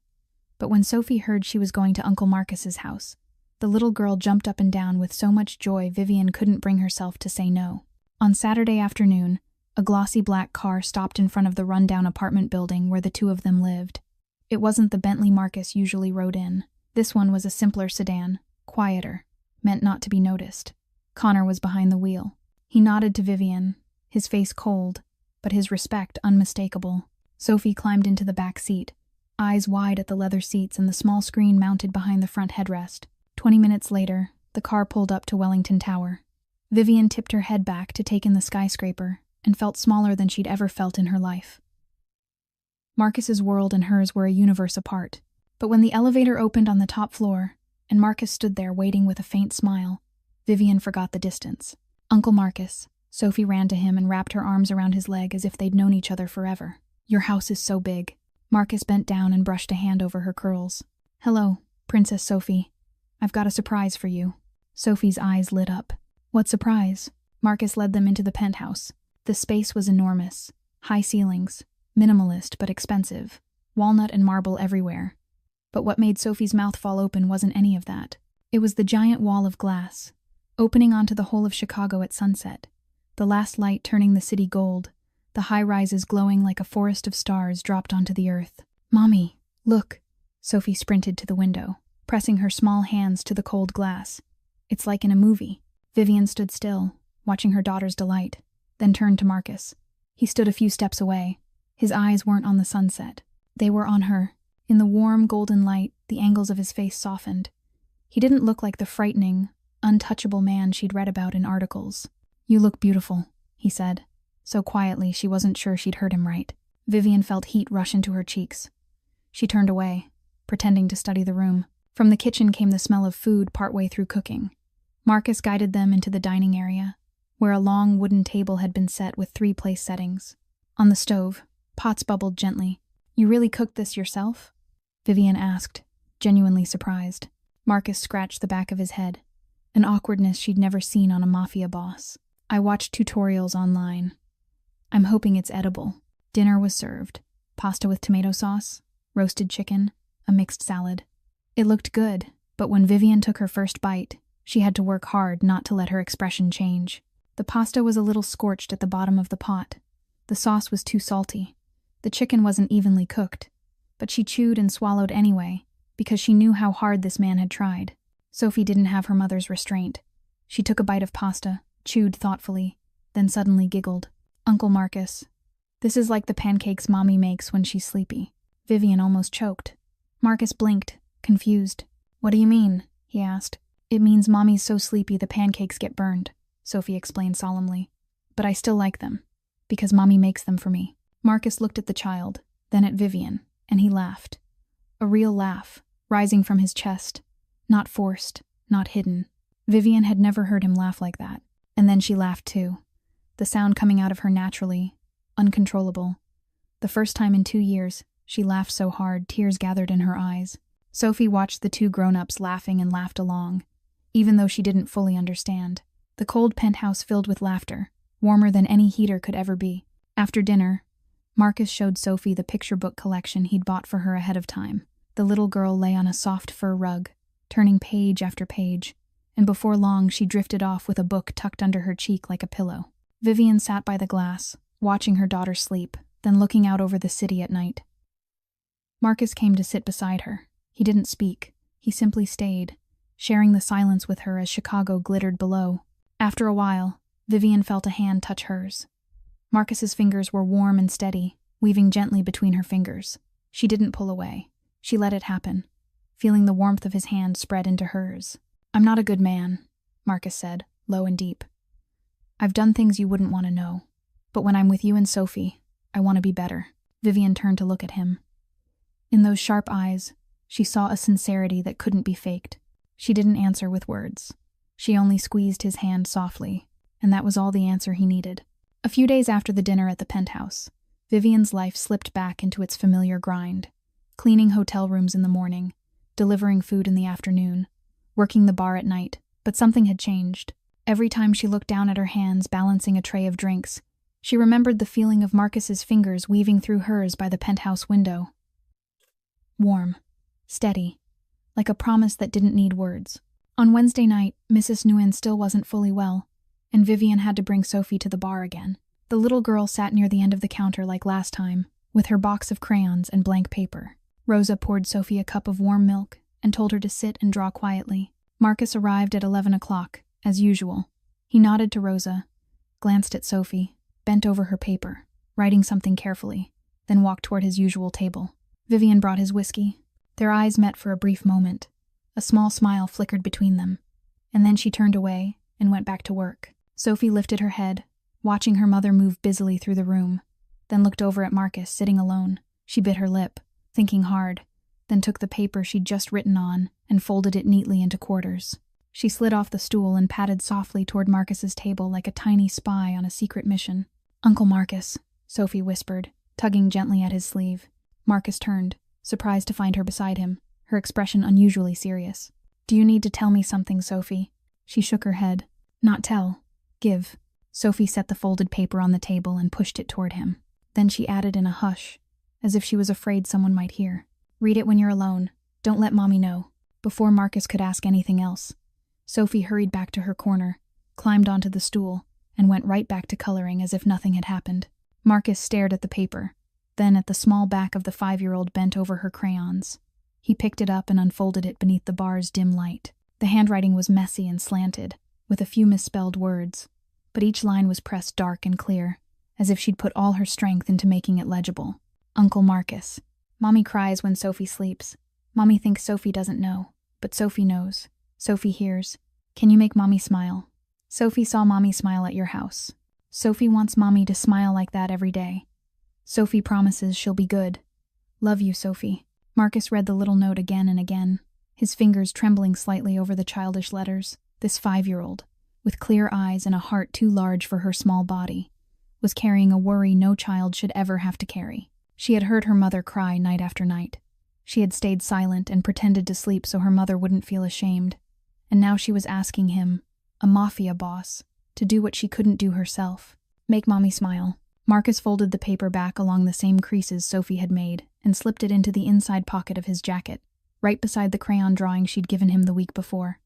But when Sophie heard she was going to Uncle Marcus's house, the little girl jumped up and down with so much joy Vivian couldn't bring herself to say no. On Saturday afternoon, a glossy black car stopped in front of the rundown apartment building where the 2 of them lived. It wasn't the Bentley Marcus usually rode in. This one was a simpler sedan, quieter, meant not to be noticed. Connor was behind the wheel. He nodded to Vivian, his face cold, but his respect unmistakable. Sophie climbed into the back seat, eyes wide at the leather seats and the small screen mounted behind the front headrest. 20 minutes later, the car pulled up to Wellington Tower. Vivian tipped her head back to take in the skyscraper and felt smaller than she'd ever felt in her life. Marcus's world and hers were a universe apart, but when the elevator opened on the top floor and Marcus stood there waiting with a faint smile, Vivian forgot the distance. "Uncle Marcus." Sophie ran to him and wrapped her arms around his leg as if they'd known each other forever. "Your house is so big." Marcus bent down and brushed a hand over her curls. "Hello, Princess Sophie. I've got a surprise for you." Sophie's eyes lit up. "What surprise?" Marcus led them into the penthouse. The space was enormous. High ceilings, minimalist but expensive, walnut and marble everywhere. But what made Sophie's mouth fall open wasn't any of that. It was the giant wall of glass, opening onto the whole of Chicago at sunset, the last light turning the city gold, the high-rises glowing like a forest of stars dropped onto the earth. "Mommy, look." Sophie sprinted to the window, pressing her small hands to the cold glass. "It's like in a movie." Vivian stood still, watching her daughter's delight, then turned to Marcus. He stood a few steps away. His eyes weren't on the sunset. They were on her. In the warm, golden light, the angles of his face softened. He didn't look like the frightening, untouchable man she'd read about in articles. "You look beautiful," he said, so quietly she wasn't sure she'd heard him right. Vivian felt heat rush into her cheeks. She turned away, pretending to study the room. From the kitchen came the smell of food partway through cooking. Marcus guided them into the dining area, where a long wooden table had been set with 3 place settings. On the stove, pots bubbled gently. "You really cooked this yourself?" Vivian asked, genuinely surprised. Marcus scratched the back of his head. an awkwardness she'd never seen on a mafia boss. I watched tutorials online. I'm hoping it's edible. Dinner was served. Pasta with tomato sauce, roasted chicken, a mixed salad. It looked good, but when Vivian took her first bite, she had to work hard not to let her expression change. The pasta was a little scorched at the bottom of the pot. The sauce was too salty. The chicken wasn't evenly cooked, but she chewed and swallowed anyway, because she knew how hard this man had tried. Sophie didn't have her mother's restraint. She took a bite of pasta, chewed thoughtfully, then suddenly giggled. "Uncle Marcus, this is like the pancakes Mommy makes when she's sleepy." Vivian almost choked. Marcus blinked, confused. "What do you mean?" he asked. "It means Mommy's so sleepy the pancakes get burned," Sophie explained solemnly. "But I still like them, because Mommy makes them for me." Marcus looked at the child, then at Vivian, and he laughed. A real laugh, rising from his chest. Not forced, not hidden. Vivian had never heard him laugh like that. And then she laughed too. The sound coming out of her naturally, uncontrollable. The first time in 2 years, she laughed so hard tears gathered in her eyes. Sophie watched the two grown-ups laughing and laughed along, even though she didn't fully understand. The cold penthouse filled with laughter, warmer than any heater could ever be. After dinner, Marcus showed Sophie the picture book collection he'd bought for her ahead of time. The little girl lay on a soft fur rug, turning page after page, and before long she drifted off with a book tucked under her cheek like a pillow. Vivian sat by the glass, watching her daughter sleep, then looking out over the city at night. Marcus came to sit beside her. He didn't speak. He simply stayed, sharing the silence with her as Chicago glittered below. After a while, Vivian felt a hand touch hers. Marcus's fingers were warm and steady, weaving gently between her fingers. She didn't pull away. She let it happen, feeling the warmth of his hand spread into hers. "I'm not a good man," Marcus said, low and deep. "I've done things you wouldn't want to know. But when I'm with you and Sophie, I want to be better." Vivian turned to look at him. In those sharp eyes, she saw a sincerity that couldn't be faked. She didn't answer with words. She only squeezed his hand softly, and that was all the answer he needed. A few days after the dinner at the penthouse, Vivian's life slipped back into its familiar grind. Cleaning hotel rooms in the morning, delivering food in the afternoon, working the bar at night, but something had changed. Every time she looked down at her hands balancing a tray of drinks, she remembered the feeling of Marcus's fingers weaving through hers by the penthouse window. Warm, steady, like a promise that didn't need words. On Wednesday night, Mrs. Nguyen still wasn't fully well, and Vivian had to bring Sophie to the bar again. The little girl sat near the end of the counter like last time, with her box of crayons and blank paper. Rosa poured Sophie a cup of warm milk and told her to sit and draw quietly. Marcus arrived at 11 o'clock, as usual. He nodded to Rosa, glanced at Sophie, bent over her paper, writing something carefully, then walked toward his usual table. Vivian brought his whiskey. Their eyes met for a brief moment. A small smile flickered between them, and then she turned away and went back to work. Sophie lifted her head, watching her mother move busily through the room, then looked over at Marcus sitting alone. She bit her lip, thinking hard, then took the paper she'd just written on and folded it neatly into quarters. She slid off the stool and padded softly toward Marcus's table like a tiny spy on a secret mission. "Uncle Marcus," Sophie whispered, tugging gently at his sleeve. Marcus turned, surprised to find her beside him, her expression unusually serious. "Do you need to tell me something, Sophie?" She shook her head. "Not tell. Give." Sophie set the folded paper on the table and pushed it toward him. Then she added in a hush, as if she was afraid someone might hear. "Read it when you're alone. Don't let Mommy know." Before Marcus could ask anything else, Sophie hurried back to her corner, climbed onto the stool, and went right back to coloring as if nothing had happened. Marcus stared at the paper, then at the small back of the 5-year-old bent over her crayons. He picked it up and unfolded it beneath the bar's dim light. The handwriting was messy and slanted, with a few misspelled words, but each line was pressed dark and clear, as if she'd put all her strength into making it legible. "Uncle Marcus. Mommy cries when Sophie sleeps. Mommy thinks Sophie doesn't know, but Sophie knows. Sophie hears. Can you make Mommy smile? Sophie saw Mommy smile at your house. Sophie wants Mommy to smile like that every day. Sophie promises she'll be good. Love you, Sophie." Marcus read the little note again and again, his fingers trembling slightly over the childish letters. This 5-year-old, with clear eyes and a heart too large for her small body, was carrying a worry no child should ever have to carry. She had heard her mother cry night after night. She had stayed silent and pretended to sleep so her mother wouldn't feel ashamed. and now she was asking him, a mafia boss, to do what she couldn't do herself. Make mommy smile. Marcus folded the paper back along the same creases Sophie had made and slipped it into the inside pocket of his jacket, right beside the crayon drawing she'd given him the week before.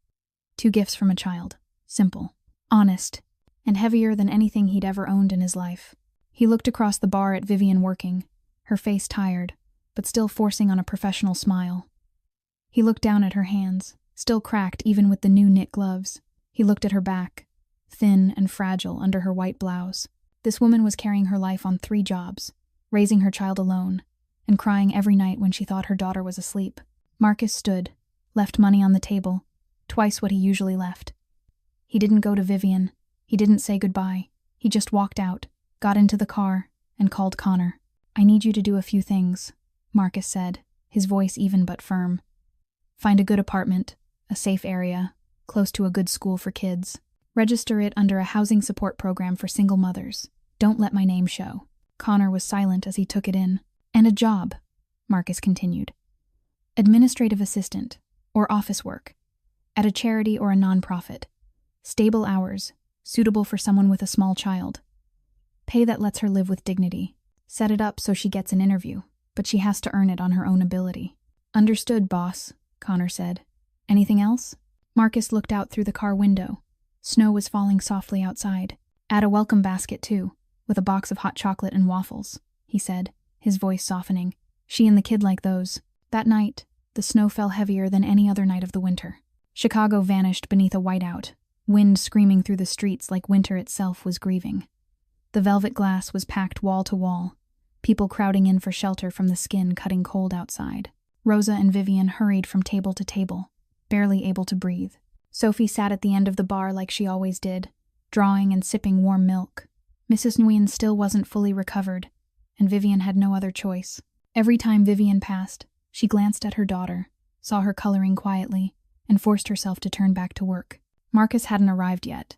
2 gifts from a child. Simple, honest, and heavier than anything he'd ever owned in his life. He looked across the bar at Vivian working, her face tired, but still forcing on a professional smile. He looked down at her hands, still cracked even with the new knit gloves. He looked at her back, thin and fragile under her white blouse. This woman was carrying her life on 3 jobs, raising her child alone, and crying every night when she thought her daughter was asleep. Marcus stood, left money on the table, twice what he usually left. He didn't go to Vivian. He didn't say goodbye. He just walked out, got into the car, and called Connor. I need you to do a few things, Marcus said, his voice even but firm. Find a good apartment, a safe area, close to a good school for kids. Register it under a housing support program for single mothers. Don't let my name show. Connor was silent as he took it in. And a job, Marcus continued. Administrative assistant, or office work, at a charity or a nonprofit. Stable hours, suitable for someone with a small child. Pay that lets her live with dignity. Set it up so she gets an interview, but she has to earn it on her own ability. Understood, boss, Connor said. Anything else? Marcus looked out through the car window. Snow was falling softly outside. Add a welcome basket, too, with a box of hot chocolate and waffles, he said, his voice softening. She and the kid like those. That night, the snow fell heavier than any other night of the winter. Chicago vanished beneath a whiteout, wind screaming through the streets like winter itself was grieving. The velvet glass was packed wall to wall, people crowding in for shelter from the skin cutting cold outside. Rosa and Vivian hurried from table to table, barely able to breathe. Sophie sat at the end of the bar like she always did, drawing and sipping warm milk. Mrs. Nguyen still wasn't fully recovered, and Vivian had no other choice. Every time Vivian passed, she glanced at her daughter, saw her coloring quietly, and forced herself to turn back to work. Marcus hadn't arrived yet.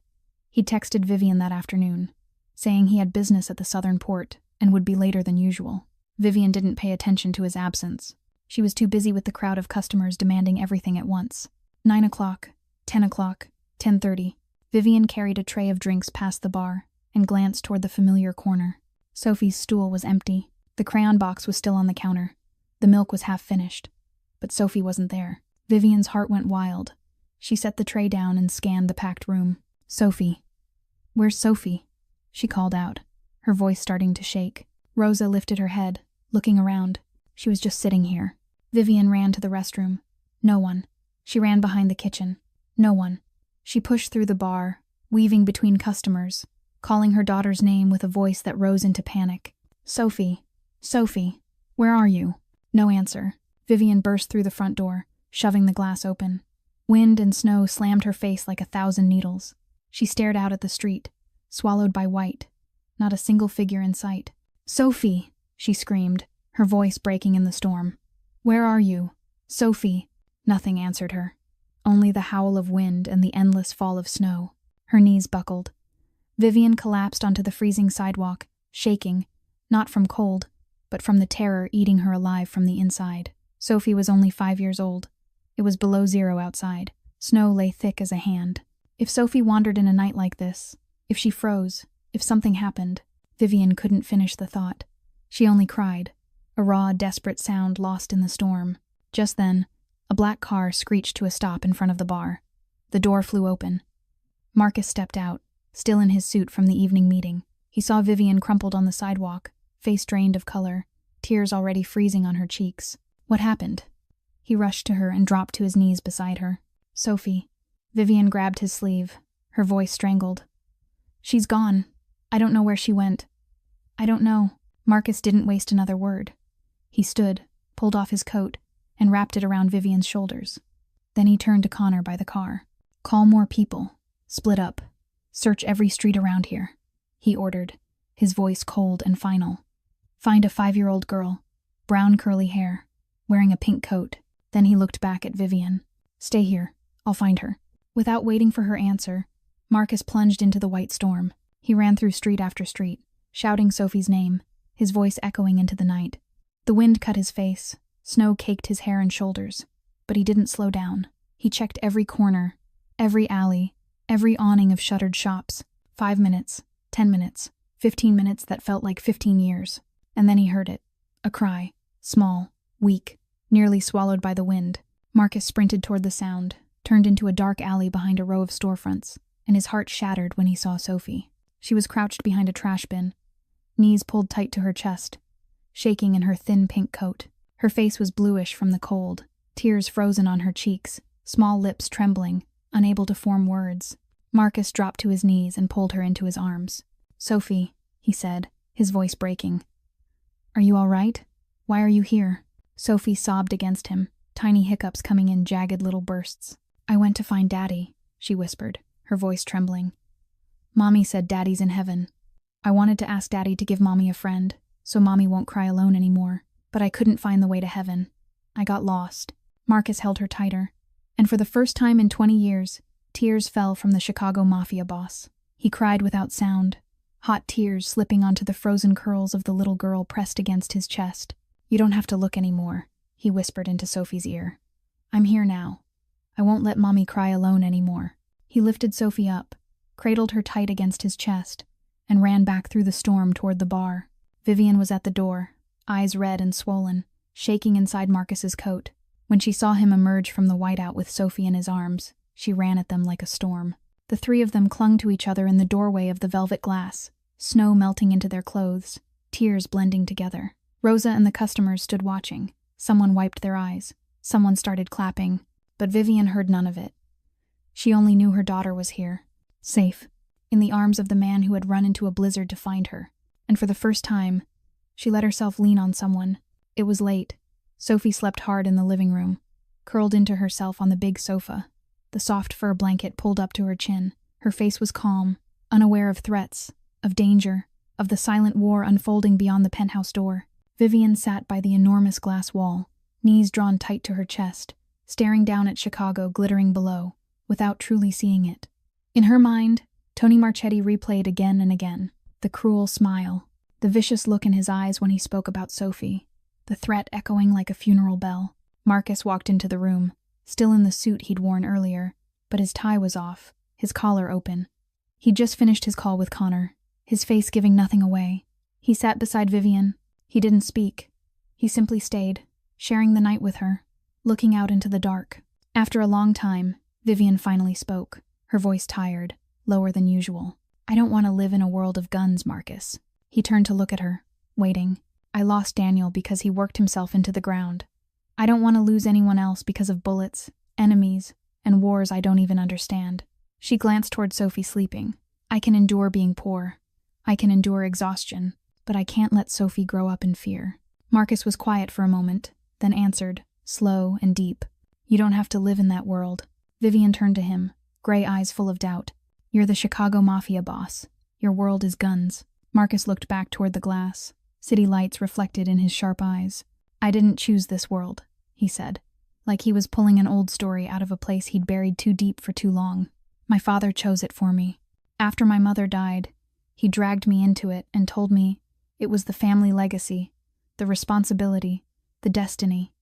He'd texted Vivian that afternoon, saying he had business at the southern port and would be later than usual. Vivian didn't pay attention to his absence. She was too busy with the crowd of customers demanding everything at once. 9 o'clock, 10 o'clock, 10:30. Vivian carried a tray of drinks past the bar and glanced toward the familiar corner. Sophie's stool was empty. The crayon box was still on the counter. The milk was half finished, but Sophie wasn't there. Vivian's heart went wild. She set the tray down and scanned the packed room. Sophie. Where's Sophie? She called out, her voice starting to shake. Rosa lifted her head, looking around. She was just sitting here. Vivian ran to the restroom. No one. She ran behind the kitchen. No one. She pushed through the bar, weaving between customers, calling her daughter's name with a voice that rose into panic. Sophie. Sophie. Where are you? No answer. Vivian burst through the front door, shoving the glass open. Wind and snow slammed her face like 1,000 needles. She stared out at the street, swallowed by white. Not a single figure in sight. Sophie, she screamed, her voice breaking in the storm. Where are you? Sophie. Nothing answered her. Only the howl of wind and the endless fall of snow. Her knees buckled. Vivian collapsed onto the freezing sidewalk, shaking, not from cold, but from the terror eating her alive from the inside. Sophie was only 5 years old. It was below 0 outside. Snow lay thick as a hand. If Sophie wandered in a night like this, if she froze, if something happened, Vivian couldn't finish the thought. She only cried, a raw, desperate sound lost in the storm. Just then, a black car screeched to a stop in front of the bar. The door flew open. Marcus stepped out, still in his suit from the evening meeting. He saw Vivian crumpled on the sidewalk, face drained of color, tears already freezing on her cheeks. What happened? He rushed to her and dropped to his knees beside her. Sophie. Vivian grabbed his sleeve, her voice strangled. She's gone. I don't know where she went. I don't know. Marcus didn't waste another word. He stood, pulled off his coat, and wrapped it around Vivian's shoulders. Then he turned to Connor by the car. Call more people. Split up. Search every street around here, he ordered, his voice cold and final. Find a 5-year-old girl, brown curly hair, wearing a pink coat. Then he looked back at Vivian. Stay here. I'll find her. Without waiting for her answer, Marcus plunged into the white storm. He ran through street after street, shouting Sophie's name, his voice echoing into the night. The wind cut his face, snow caked his hair and shoulders, but he didn't slow down. He checked every corner, Every alley, every awning of shuttered shops. 5 minutes, 10 minutes, 15 minutes that felt like 15 years. And then he heard it. A cry. Small, weak, nearly swallowed by the wind. Marcus sprinted toward the sound, turned into a dark alley behind a row of storefronts, and his heart shattered when he saw Sophie. She was crouched behind a trash bin, knees pulled tight to her chest, shaking in her thin pink coat. Her face was bluish from the cold, tears frozen on her cheeks, small lips trembling, unable to form words. Marcus dropped to his knees and pulled her into his arms. "Sophie," he said, his voice breaking. "Are you all right? Why are you here?" Sophie sobbed against him, tiny hiccups coming in jagged little bursts. "I went to find Daddy," she whispered, her voice trembling. "Mommy said Daddy's in heaven. I wanted to ask Daddy to give Mommy a friend, so Mommy won't cry alone anymore, but I couldn't find the way to heaven. I got lost." Marcus held her tighter, and for the first time in 20 years, tears fell from the Chicago Mafia boss. He cried without sound, hot tears slipping onto the frozen curls of the little girl pressed against his chest. "You don't have to look anymore," he whispered into Sophie's ear. "I'm here now. I won't let Mommy cry alone anymore." He lifted Sophie up, cradled her tight against his chest, and ran back through the storm toward the bar. Vivian was at the door, eyes red and swollen, shaking inside Marcus's coat. When she saw him emerge from the whiteout with Sophie in his arms, she ran at them like a storm. The three of them clung to each other in the doorway of the velvet glass, snow melting into their clothes, tears blending together. Rosa and the customers stood watching. Someone wiped their eyes. Someone started clapping, but Vivian heard none of it. She only knew her daughter was here, safe, in the arms of the man who had run into a blizzard to find her. And for the first time, she let herself lean on someone. It was late. Sophie slept hard in the living room, curled into herself on the big sofa, the soft fur blanket pulled up to her chin. Her face was calm, unaware of threats, of danger, of the silent war unfolding beyond the penthouse door. Vivian sat by the enormous glass wall, knees drawn tight to her chest, staring down at Chicago glittering below, without truly seeing it. In her mind, Tony Marchetti replayed again and again. The cruel smile, the vicious look in his eyes when he spoke about Sophie, the threat echoing like a funeral bell. Marcus walked into the room, still in the suit he'd worn earlier, but his tie was off, his collar open. He'd just finished his call with Connor, his face giving nothing away. He sat beside Vivian. He didn't speak. He simply stayed, sharing the night with her, looking out into the dark. After a long time, Vivian finally spoke, her voice tired, lower than usual. "I don't want to live in a world of guns, Marcus." He turned to look at her, waiting. "I lost Daniel because he worked himself into the ground. I don't want to lose anyone else because of bullets, enemies, and wars I don't even understand." She glanced toward Sophie sleeping. "I can endure being poor. I can endure exhaustion, but I can't let Sophie grow up in fear." Marcus was quiet for a moment, then answered, slow and deep. "You don't have to live in that world." Vivian turned to him, gray eyes full of doubt. "You're the Chicago Mafia boss. Your world is guns." Marcus looked back toward the glass, city lights reflected in his sharp eyes. "I didn't choose this world," he said, like he was pulling an old story out of a place he'd buried too deep for too long. "My father chose it for me. After my mother died, he dragged me into it and told me it was the family legacy, the responsibility, the destiny.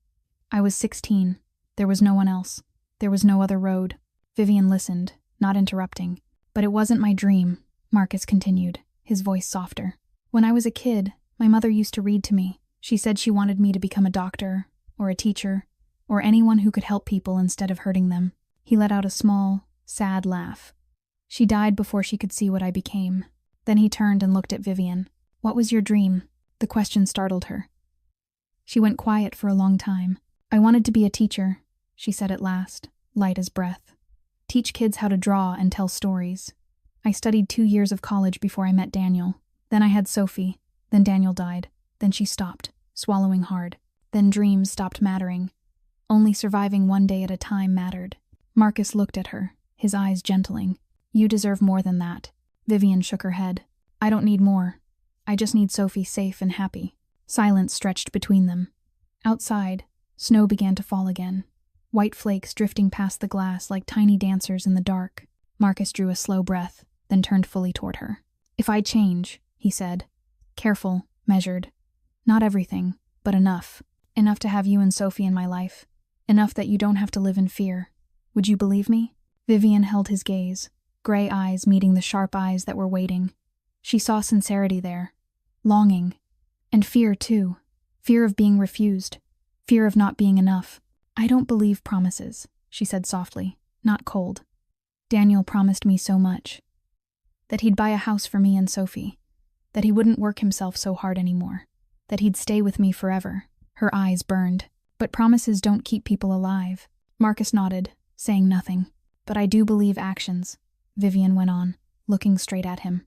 I was 16. There was no one else. There was no other road." Vivian listened, not interrupting. "But it wasn't my dream," Marcus continued, his voice softer. "When I was a kid, my mother used to read to me. She said she wanted me to become a doctor, or a teacher, or anyone who could help people instead of hurting them." He let out a small, sad laugh. "She died before she could see what I became." Then he turned and looked at Vivian. "What was your dream?" The question startled her. She went quiet for a long time. "I wanted to be a teacher," she said at last, light as breath. "Teach kids how to draw and tell stories. I studied 2 years of college before I met Daniel. Then I had Sophie. Then Daniel died. Then she stopped, swallowing hard. Then dreams stopped mattering. Only surviving one day at a time mattered." Marcus looked at her, his eyes gentling. "You deserve more than that." Vivian shook her head. "I don't need more. I just need Sophie safe and happy." Silence stretched between them. Outside, snow began to fall again, white flakes drifting past the glass like tiny dancers in the dark. Marcus drew a slow breath, then turned fully toward her. "If I change," he said, careful, measured. "Not everything, but enough. Enough to have you and Sophie in my life. Enough that you don't have to live in fear. Would you believe me?" Vivian held his gaze, gray eyes meeting the sharp eyes that were waiting. She saw sincerity there, longing, and fear too. Fear of being refused, fear of not being enough. "I don't believe promises," she said softly, not cold. "Daniel promised me so much. That he'd buy a house for me and Sophie. That he wouldn't work himself so hard anymore. That he'd stay with me forever." Her eyes burned. "But promises don't keep people alive." Marcus nodded, saying nothing. "But I do believe actions," Vivian went on, looking straight at him.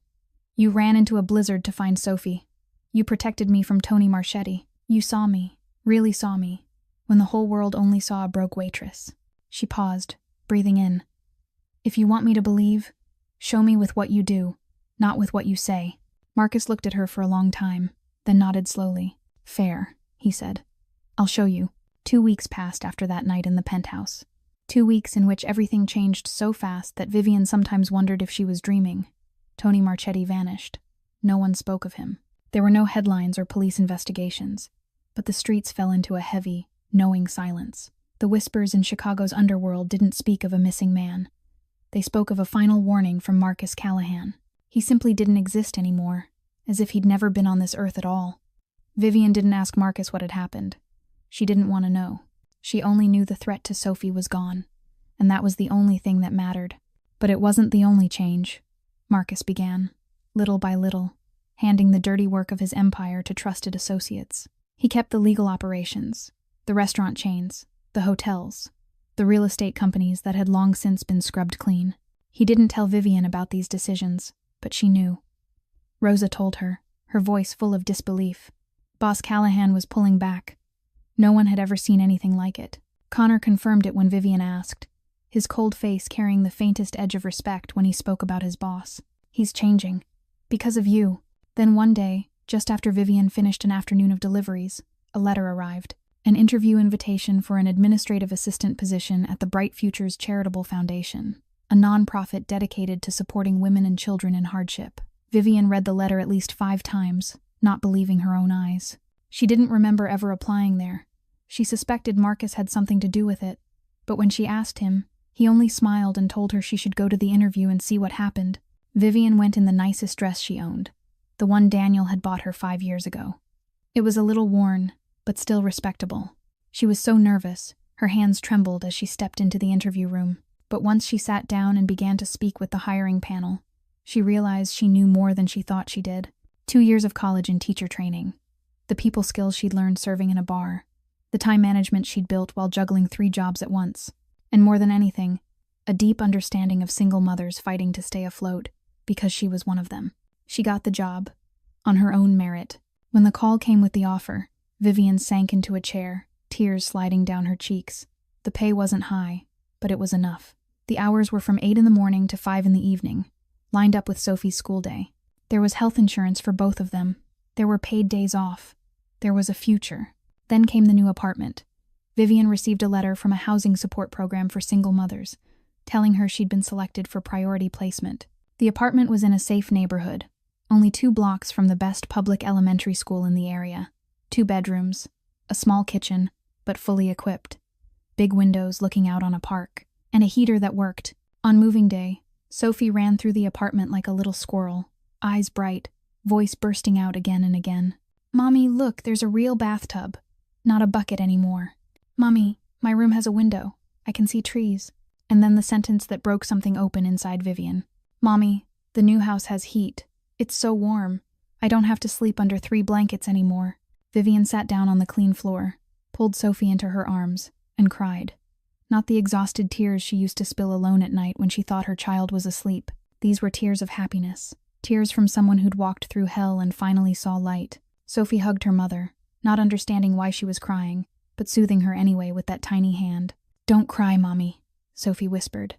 "You ran into a blizzard to find Sophie. You protected me from Tony Marchetti. You saw me, really saw me, when the whole world only saw a broke waitress." She paused, breathing in. "If you want me to believe, show me with what you do, not with what you say." Marcus looked at her for a long time, then nodded slowly. "Fair," he said. "I'll show you." 2 weeks passed after that night in the penthouse. 2 weeks in which everything changed so fast that Vivian sometimes wondered if she was dreaming. Tony Marchetti vanished. No one spoke of him. There were no headlines or police investigations, but the streets fell into a heavy, knowing silence. The whispers in Chicago's underworld didn't speak of a missing man. They spoke of a final warning from Marcus Callahan. He simply didn't exist anymore, as if he'd never been on this earth at all. Vivian didn't ask Marcus what had happened. She didn't want to know. She only knew the threat to Sophie was gone, and that was the only thing that mattered. But it wasn't the only change. Marcus began, little by little, handing the dirty work of his empire to trusted associates. He kept the legal operations, the restaurant chains, the hotels, the real estate companies that had long since been scrubbed clean. He didn't tell Vivian about these decisions, but she knew. Rosa told her, her voice full of disbelief. Boss Callahan was pulling back. No one had ever seen anything like it. Connor confirmed it when Vivian asked, his cold face carrying the faintest edge of respect when he spoke about his boss. "He's changing. Because of you." Then one day, just after Vivian finished an afternoon of deliveries, a letter arrived. An interview invitation for an administrative assistant position at the Bright Futures Charitable Foundation, a nonprofit dedicated to supporting women and children in hardship. Vivian read the letter at least 5 times, not believing her own eyes. She didn't remember ever applying there. She suspected Marcus had something to do with it, but when she asked him, he only smiled and told her she should go to the interview and see what happened. Vivian went in the nicest dress she owned, the one Daniel had bought her 5 years ago. It was a little worn, but still respectable. She was so nervous, her hands trembled as she stepped into the interview room. But once she sat down and began to speak with the hiring panel, she realized she knew more than she thought she did. 2 years of college and teacher training, the people skills she'd learned serving in a bar, the time management she'd built while juggling 3 jobs at once, and more than anything, a deep understanding of single mothers fighting to stay afloat, because she was one of them. She got the job, on her own merit. When the call came with the offer, Vivian sank into a chair, tears sliding down her cheeks. The pay wasn't high, but it was enough. The hours were from 8 in the morning to 5 in the evening, lined up with Sophie's school day. There was health insurance for both of them. There were paid days off. There was a future. Then came the new apartment. Vivian received a letter from a housing support program for single mothers, telling her she'd been selected for priority placement. The apartment was in a safe neighborhood, only 2 blocks from the best public elementary school in the area. 2 bedrooms, a small kitchen, but fully equipped, big windows looking out on a park, and a heater that worked. On moving day, Sophie ran through the apartment like a little squirrel, eyes bright, voice bursting out again and again. "Mommy, look, there's a real bathtub. Not a bucket anymore. Mommy, my room has a window. I can see trees." And then the sentence that broke something open inside Vivian. "Mommy, the new house has heat. It's so warm. I don't have to sleep under 3 blankets anymore." Vivian sat down on the clean floor, pulled Sophie into her arms, and cried. Not the exhausted tears she used to spill alone at night when she thought her child was asleep. These were tears of happiness, tears from someone who'd walked through hell and finally saw light. Sophie hugged her mother, not understanding why she was crying, but soothing her anyway with that tiny hand. "Don't cry, Mommy," Sophie whispered.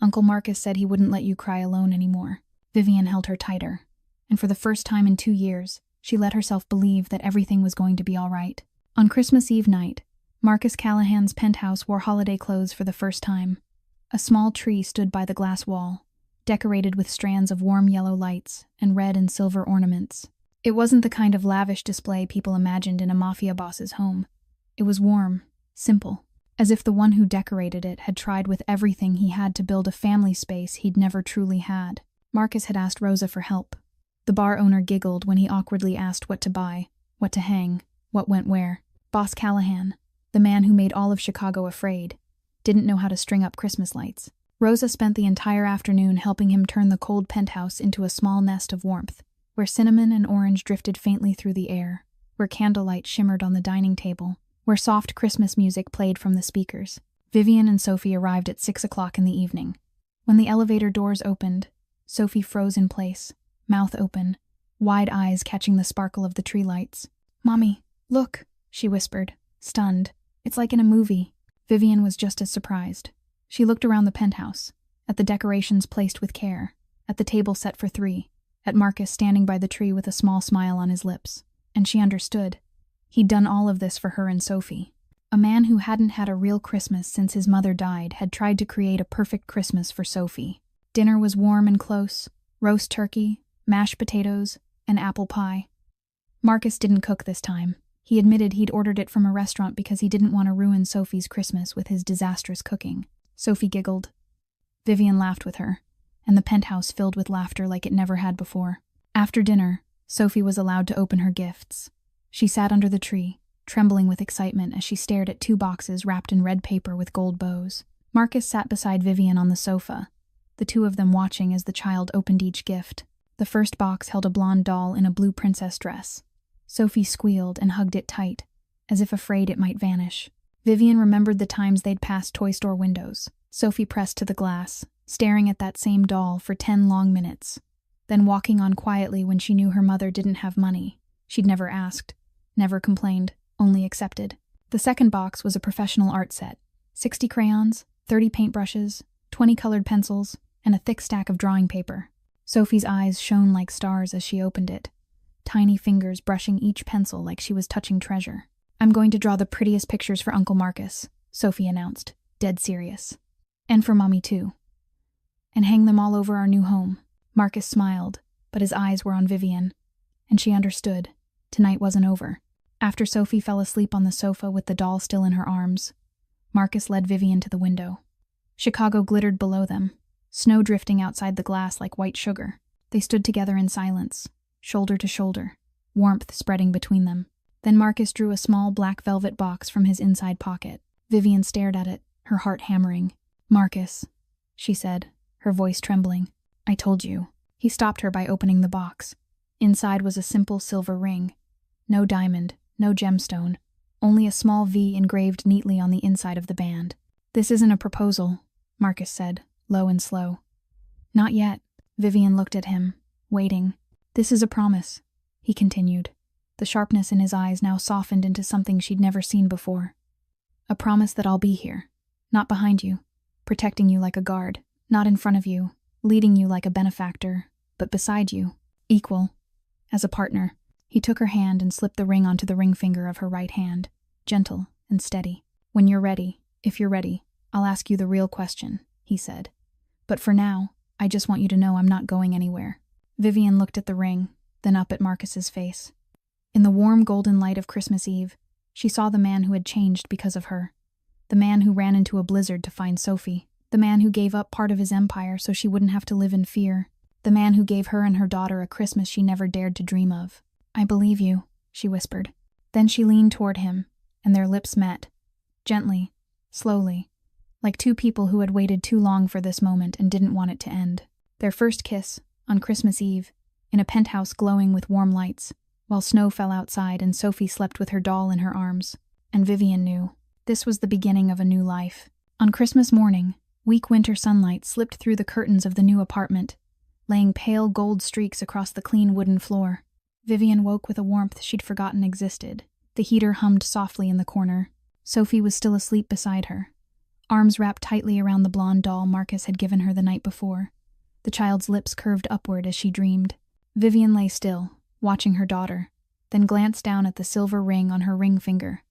"Uncle Marcus said he wouldn't let you cry alone anymore." Vivian held her tighter, and for the first time in 2 years, she let herself believe that everything was going to be all right. On Christmas Eve night, Marcus Callahan's penthouse wore holiday clothes for the first time. A small tree stood by the glass wall, decorated with strands of warm yellow lights and red and silver ornaments. It wasn't the kind of lavish display people imagined in a mafia boss's home. It was warm, simple. as if the one who decorated it had tried with everything he had to build a family space he'd never truly had. Marcus had asked Rosa for help. The bar owner giggled when he awkwardly asked what to buy, what to hang, what went where. Boss Callahan, the man who made all of Chicago afraid, didn't know how to string up Christmas lights. Rosa spent the entire afternoon helping him turn the cold penthouse into a small nest of warmth, where cinnamon and orange drifted faintly through the air, where candlelight shimmered on the dining table, where soft Christmas music played from the speakers. Vivian and Sophie arrived at 6 o'clock in the evening. When the elevator doors opened, Sophie froze in place, mouth open, wide eyes catching the sparkle of the tree lights. "Mommy, look," she whispered, stunned. "It's like in a movie." Vivian was just as surprised. She looked around the penthouse, at the decorations placed with care, at the table set for 3, at Marcus standing by the tree with a small smile on his lips. And she understood. He'd done all of this for her and Sophie. A man who hadn't had a real Christmas since his mother died had tried to create a perfect Christmas for Sophie. Dinner was warm and close: roast turkey, mashed potatoes, and apple pie. Marcus didn't cook this time. He admitted he'd ordered it from a restaurant because he didn't want to ruin Sophie's Christmas with his disastrous cooking. Sophie giggled. Vivian laughed with her, and the penthouse filled with laughter like it never had before. After dinner, Sophie was allowed to open her gifts. She sat under the tree, trembling with excitement as she stared at 2 boxes wrapped in red paper with gold bows. Marcus sat beside Vivian on the sofa, the two of them watching as the child opened each gift. The first box held a blonde doll in a blue princess dress. Sophie squealed and hugged it tight, as if afraid it might vanish. Vivian remembered the times they'd passed toy store windows. Sophie pressed to the glass, staring at that same doll for 10 long minutes, then walking on quietly when she knew her mother didn't have money. She'd never asked, never complained, only accepted. The second box was a professional art set: 60 crayons, 30 paintbrushes, 20 colored pencils, and a thick stack of drawing paper. Sophie's eyes shone like stars as she opened it, tiny fingers brushing each pencil like she was touching treasure. "I'm going to draw the prettiest pictures for Uncle Marcus," Sophie announced, dead serious. "And for Mommy too. And hang them all over our new home." Marcus smiled, but his eyes were on Vivian, and she understood. Tonight wasn't over. After Sophie fell asleep on the sofa with the doll still in her arms, Marcus led Vivian to the window. Chicago glittered below them, snow drifting outside the glass like white sugar. They stood together in silence, shoulder to shoulder, warmth spreading between them. Then Marcus drew a small black velvet box from his inside pocket. Vivian stared at it, her heart hammering. "Marcus," she said, her voice trembling, "I told you." He stopped her by opening the box. Inside was a simple silver ring. No diamond, no gemstone, only a small V engraved neatly on the inside of the band. "This isn't a proposal," Marcus said, low and slow. "Not yet." Vivian looked at him, waiting. "This is a promise," he continued, the sharpness in his eyes now softened into something she'd never seen before. "A promise that I'll be here, not behind you, protecting you like a guard, not in front of you, leading you like a benefactor, but beside you, equal, as a partner." He took her hand and slipped the ring onto the ring finger of her right hand, gentle and steady. "When you're ready, if you're ready, I'll ask you the real question," he said. "But for now, I just want you to know I'm not going anywhere." Vivian looked at the ring, then up at Marcus's face. In the warm golden light of Christmas Eve, she saw the man who had changed because of her. The man who ran into a blizzard to find Sophie. The man who gave up part of his empire so she wouldn't have to live in fear. The man who gave her and her daughter a Christmas she never dared to dream of. "I believe you," she whispered. Then she leaned toward him, and their lips met, gently, slowly, like two people who had waited too long for this moment and didn't want it to end. Their first kiss, on Christmas Eve, in a penthouse glowing with warm lights, while snow fell outside and Sophie slept with her doll in her arms. And Vivian knew. This was the beginning of a new life. On Christmas morning, weak winter sunlight slipped through the curtains of the new apartment, laying pale gold streaks across the clean wooden floor. Vivian woke with a warmth she'd forgotten existed. The heater hummed softly in the corner. Sophie was still asleep beside her, arms wrapped tightly around the blonde doll Marcus had given her the night before. The child's lips curved upward as she dreamed. Vivian lay still, watching her daughter, then glanced down at the silver ring on her ring finger,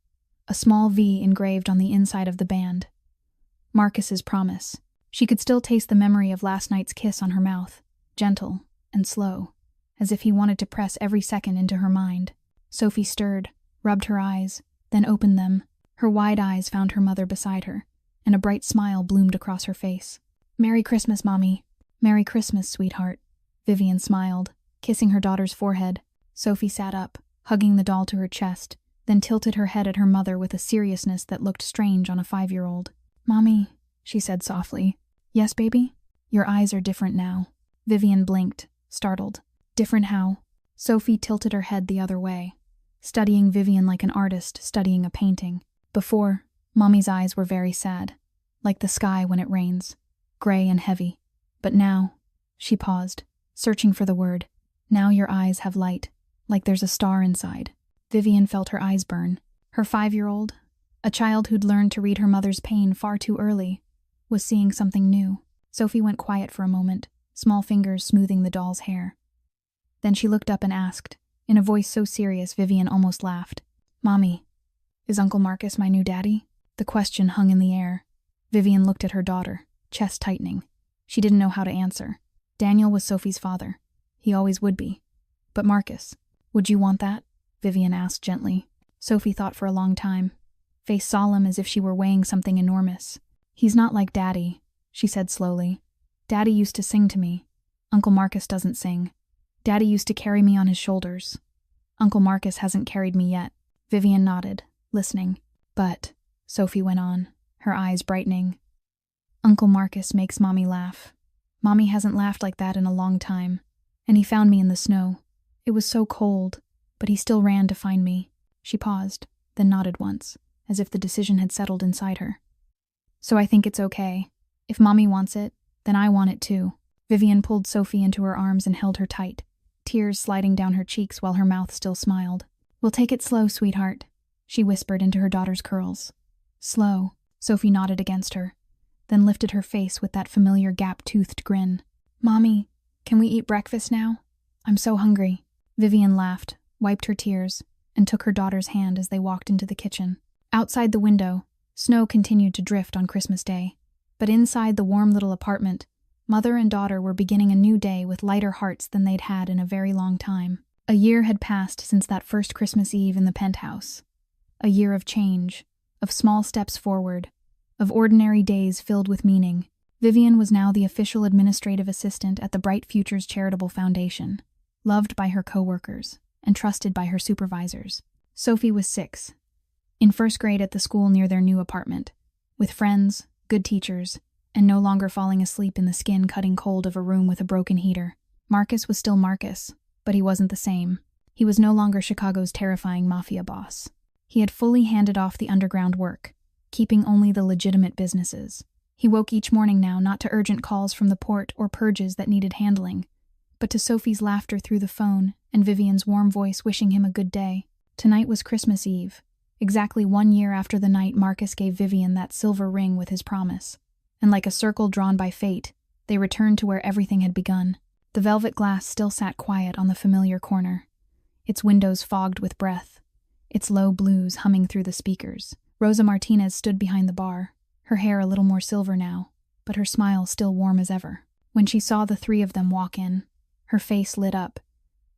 a small V engraved on the inside of the band. Marcus's promise. She could still taste the memory of last night's kiss on her mouth, gentle and slow, as if he wanted to press every second into her mind. Sophie stirred, rubbed her eyes, then opened them. Her wide eyes found her mother beside her, and a bright smile bloomed across her face. "Merry Christmas, Mommy." "Merry Christmas, sweetheart." Vivian smiled, kissing her daughter's forehead. Sophie sat up, hugging the doll to her chest, then tilted her head at her mother with a seriousness that looked strange on a 5-year-old. "Mommy," she said softly. "Yes, baby?" "Your eyes are different now." Vivian blinked, startled. "Different how?" Sophie tilted her head the other way, studying Vivian like an artist studying a painting. Before, Mommy's eyes were very sad, like the sky when it rains, gray and heavy. But now, she paused, searching for the word. "Now your eyes have light, like there's a star inside." Vivian felt her eyes burn. Her 5-year-old, a child who'd learned to read her mother's pain far too early, was seeing something new. Sophie went quiet for a moment, small fingers smoothing the doll's hair. Then she looked up and asked, in a voice so serious Vivian almost laughed, "Mommy, is Uncle Marcus my new daddy?" The question hung in the air. Vivian looked at her daughter, chest tightening. She didn't know how to answer. Daniel was Sophie's father. He always would be. But Marcus, would you want that? Vivian asked gently. Sophie thought for a long time, face solemn as if she were weighing something enormous. "He's not like Daddy," she said slowly. "Daddy used to sing to me. Uncle Marcus doesn't sing. Daddy used to carry me on his shoulders. Uncle Marcus hasn't carried me yet." Vivian nodded, listening. "But," Sophie went on, her eyes brightening, "Uncle Marcus makes Mommy laugh. Mommy hasn't laughed like that in a long time. And he found me in the snow. It was so cold, but he still ran to find me." She paused, then nodded once, as if the decision had settled inside her. "So I think it's okay. If Mommy wants it, then I want it too." Vivian pulled Sophie into her arms and held her tight, tears sliding down her cheeks while her mouth still smiled. "We'll take it slow, sweetheart," she whispered into her daughter's curls. "Slow." Sophie nodded against her, then lifted her face with that familiar gap-toothed grin. "Mommy, can we eat breakfast now? I'm so hungry." Vivian laughed, wiped her tears, and took her daughter's hand as they walked into the kitchen. Outside the window, snow continued to drift on Christmas Day. But inside the warm little apartment, mother and daughter were beginning a new day with lighter hearts than they'd had in a very long time. A year had passed since that first Christmas Eve in the penthouse. A year of change, of small steps forward, of ordinary days filled with meaning. Vivian was now the official administrative assistant at the Bright Futures Charitable Foundation, loved by her co-workers and trusted by her supervisors. Sophie was 6, in first grade at the school near their new apartment, with friends, good teachers, and no longer falling asleep in the skin-cutting cold of a room with a broken heater. Marcus was still Marcus, but he wasn't the same. He was no longer Chicago's terrifying mafia boss. He had fully handed off the underground work, keeping only the legitimate businesses. He woke each morning now not to urgent calls from the port or purges that needed handling, but to Sophie's laughter through the phone and Vivian's warm voice wishing him a good day. Tonight was Christmas Eve, exactly 1 year after the night Marcus gave Vivian that silver ring with his promise. And like a circle drawn by fate, they returned to where everything had begun. The velvet glass still sat quiet on the familiar corner, its windows fogged with breath, its low blues humming through the speakers. Rosa Martinez stood behind the bar, her hair a little more silver now, but her smile still warm as ever. When she saw the 3 of them walk in, her face lit up,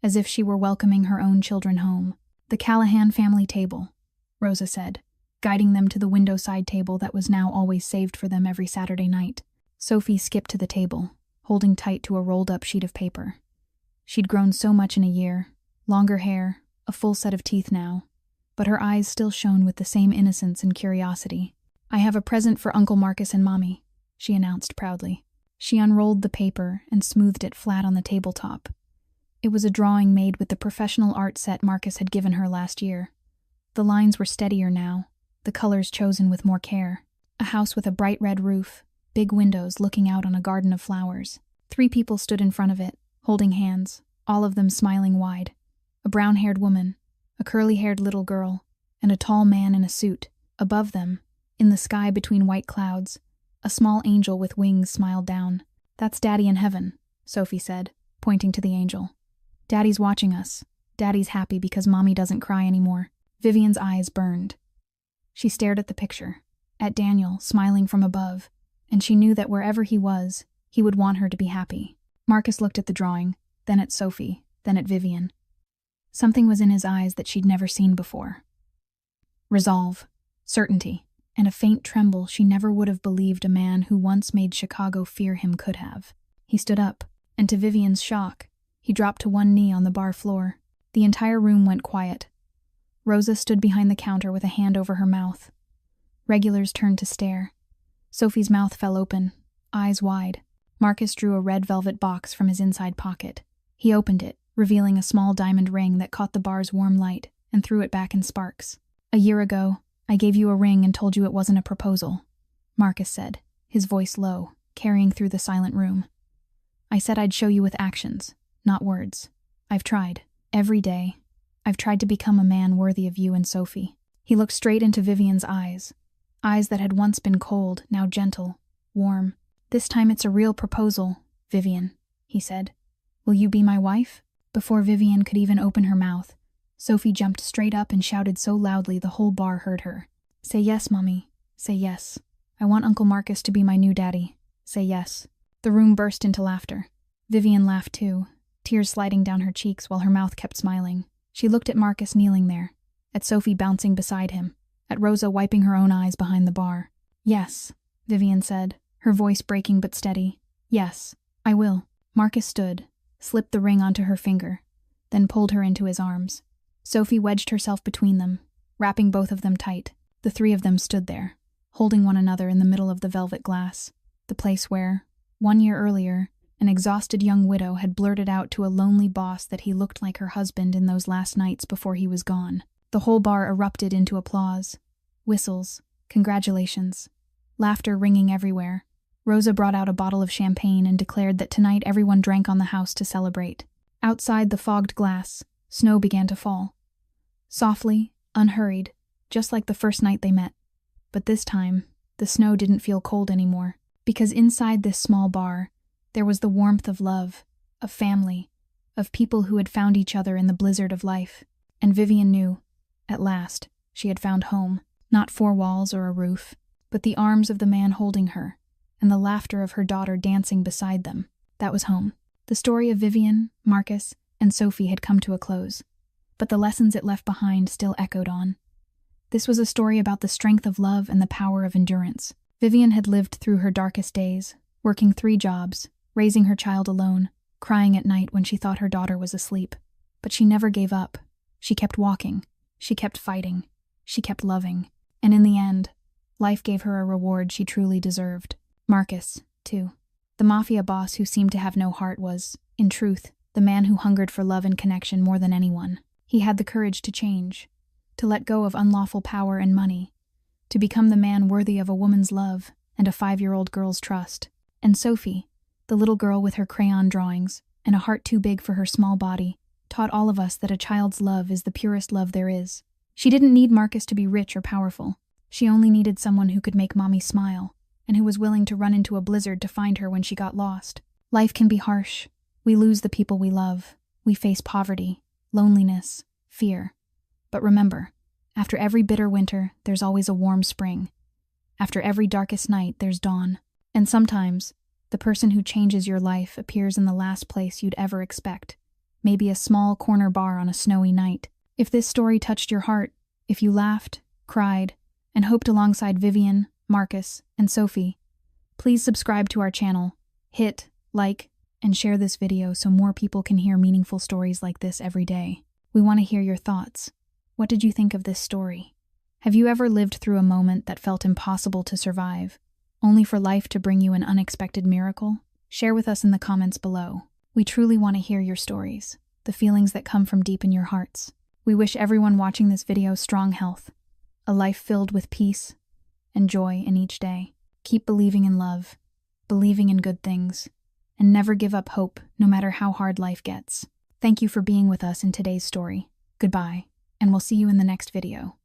as if she were welcoming her own children home. "The Callahan family table," Rosa said, guiding them to the window-side table that was now always saved for them every Saturday night. Sophie skipped to the table, holding tight to a rolled-up sheet of paper. She'd grown so much in a year, longer hair, a full set of teeth now, but her eyes still shone with the same innocence and curiosity. "I have a present for Uncle Marcus and Mommy," she announced proudly. She unrolled the paper and smoothed it flat on the tabletop. It was a drawing made with the professional art set Marcus had given her last year. The lines were steadier now, the colors chosen with more care. A house with a bright red roof, big windows looking out on a garden of flowers. 3 people stood in front of it, holding hands, all of them smiling wide. A brown-haired woman, a curly-haired little girl, and a tall man in a suit. Above them, in the sky between white clouds, a small angel with wings smiled down. "That's Daddy in heaven," Sophie said, pointing to the angel. "Daddy's watching us. Daddy's happy because Mommy doesn't cry anymore." Vivian's eyes burned. She stared at the picture, at Daniel smiling from above, and she knew that wherever he was, he would want her to be happy. Marcus looked at the drawing, then at Sophie, then at Vivian. Something was in his eyes that she'd never seen before. Resolve. certainty, and a faint tremble she never would have believed a man who once made Chicago fear him could have. He stood up, and to Vivian's shock, he dropped to one knee on the bar floor. The entire room went quiet. Rosa stood behind the counter with a hand over her mouth. Regulars turned to stare. Sophie's mouth fell open, eyes wide. Marcus drew a red velvet box from his inside pocket. He opened it, revealing a small diamond ring that caught the bar's warm light and threw it back in sparks. "A year ago, I gave you a ring and told you it wasn't a proposal," Marcus said, his voice low, carrying through the silent room. "I said I'd show you with actions, not words. I've tried. Every day. I've tried to become a man worthy of you and Sophie." He looked straight into Vivian's eyes that had once been cold, now gentle, warm. "This time it's a real proposal, Vivian," he said. "Will you be my wife?" Before Vivian could even open her mouth, Sophie jumped straight up and shouted so loudly the whole bar heard her. "Say yes, Mommy. Say yes. I want Uncle Marcus to be my new daddy. Say yes." The room burst into laughter. Vivian laughed too, tears sliding down her cheeks while her mouth kept smiling. She looked at Marcus kneeling there, at Sophie bouncing beside him, at Rosa wiping her own eyes behind the bar. "Yes," Vivian said, her voice breaking but steady. "Yes, I will." Marcus stood, slipped the ring onto her finger, then pulled her into his arms. Sophie wedged herself between them, wrapping both of them tight. The three of them stood there, holding one another in the middle of the velvet glass, the place where, 1 year earlier, an exhausted young widow had blurted out to a lonely boss that he looked like her husband in those last nights before he was gone. The whole bar erupted into applause, whistles, congratulations, laughter ringing everywhere. Rosa brought out a bottle of champagne and declared that tonight everyone drank on the house to celebrate. Outside the fogged glass, snow began to fall. Softly, unhurried, just like the first night they met. But this time, the snow didn't feel cold anymore, because inside this small bar, there was the warmth of love, of family, of people who had found each other in the blizzard of life. And Vivian knew, at last, she had found home, not 4 walls or a roof, but the arms of the man holding her, and the laughter of her daughter dancing beside them. That was home. The story of Vivian, Marcus, and Sophie had come to a close, but the lessons it left behind still echoed on. This was a story about the strength of love and the power of endurance. Vivian had lived through her darkest days, working 3 jobs, raising her child alone, crying at night when she thought her daughter was asleep. But she never gave up. She kept walking. She kept fighting. She kept loving. And in the end, life gave her a reward she truly deserved. Marcus, too. The mafia boss who seemed to have no heart was, in truth, the man who hungered for love and connection more than anyone. He had the courage to change, to let go of unlawful power and money, to become the man worthy of a woman's love and a 5-year-old girl's trust. And Sophie, the little girl with her crayon drawings and a heart too big for her small body, taught all of us that a child's love is the purest love there is. She didn't need Marcus to be rich or powerful. She only needed someone who could make Mommy smile, and who was willing to run into a blizzard to find her when she got lost. Life can be harsh. We lose the people we love. We face poverty, loneliness, fear. But remember, after every bitter winter, there's always a warm spring. After every darkest night, there's dawn. And sometimes, the person who changes your life appears in the last place you'd ever expect. Maybe a small corner bar on a snowy night. If this story touched your heart, if you laughed, cried, and hoped alongside Vivian, Marcus, and Sophie, please subscribe to our channel, hit like, and share this video so more people can hear meaningful stories like this every day. We want to hear your thoughts. What did you think of this story? Have you ever lived through a moment that felt impossible to survive, only for life to bring you an unexpected miracle? Share with us in the comments below. We truly want to hear your stories, the feelings that come from deep in your hearts. We wish everyone watching this video strong health, a life filled with peace and joy in each day. Keep believing in love, believing in good things, and never give up hope no matter how hard life gets. Thank you for being with us in today's story. Goodbye, and we'll see you in the next video.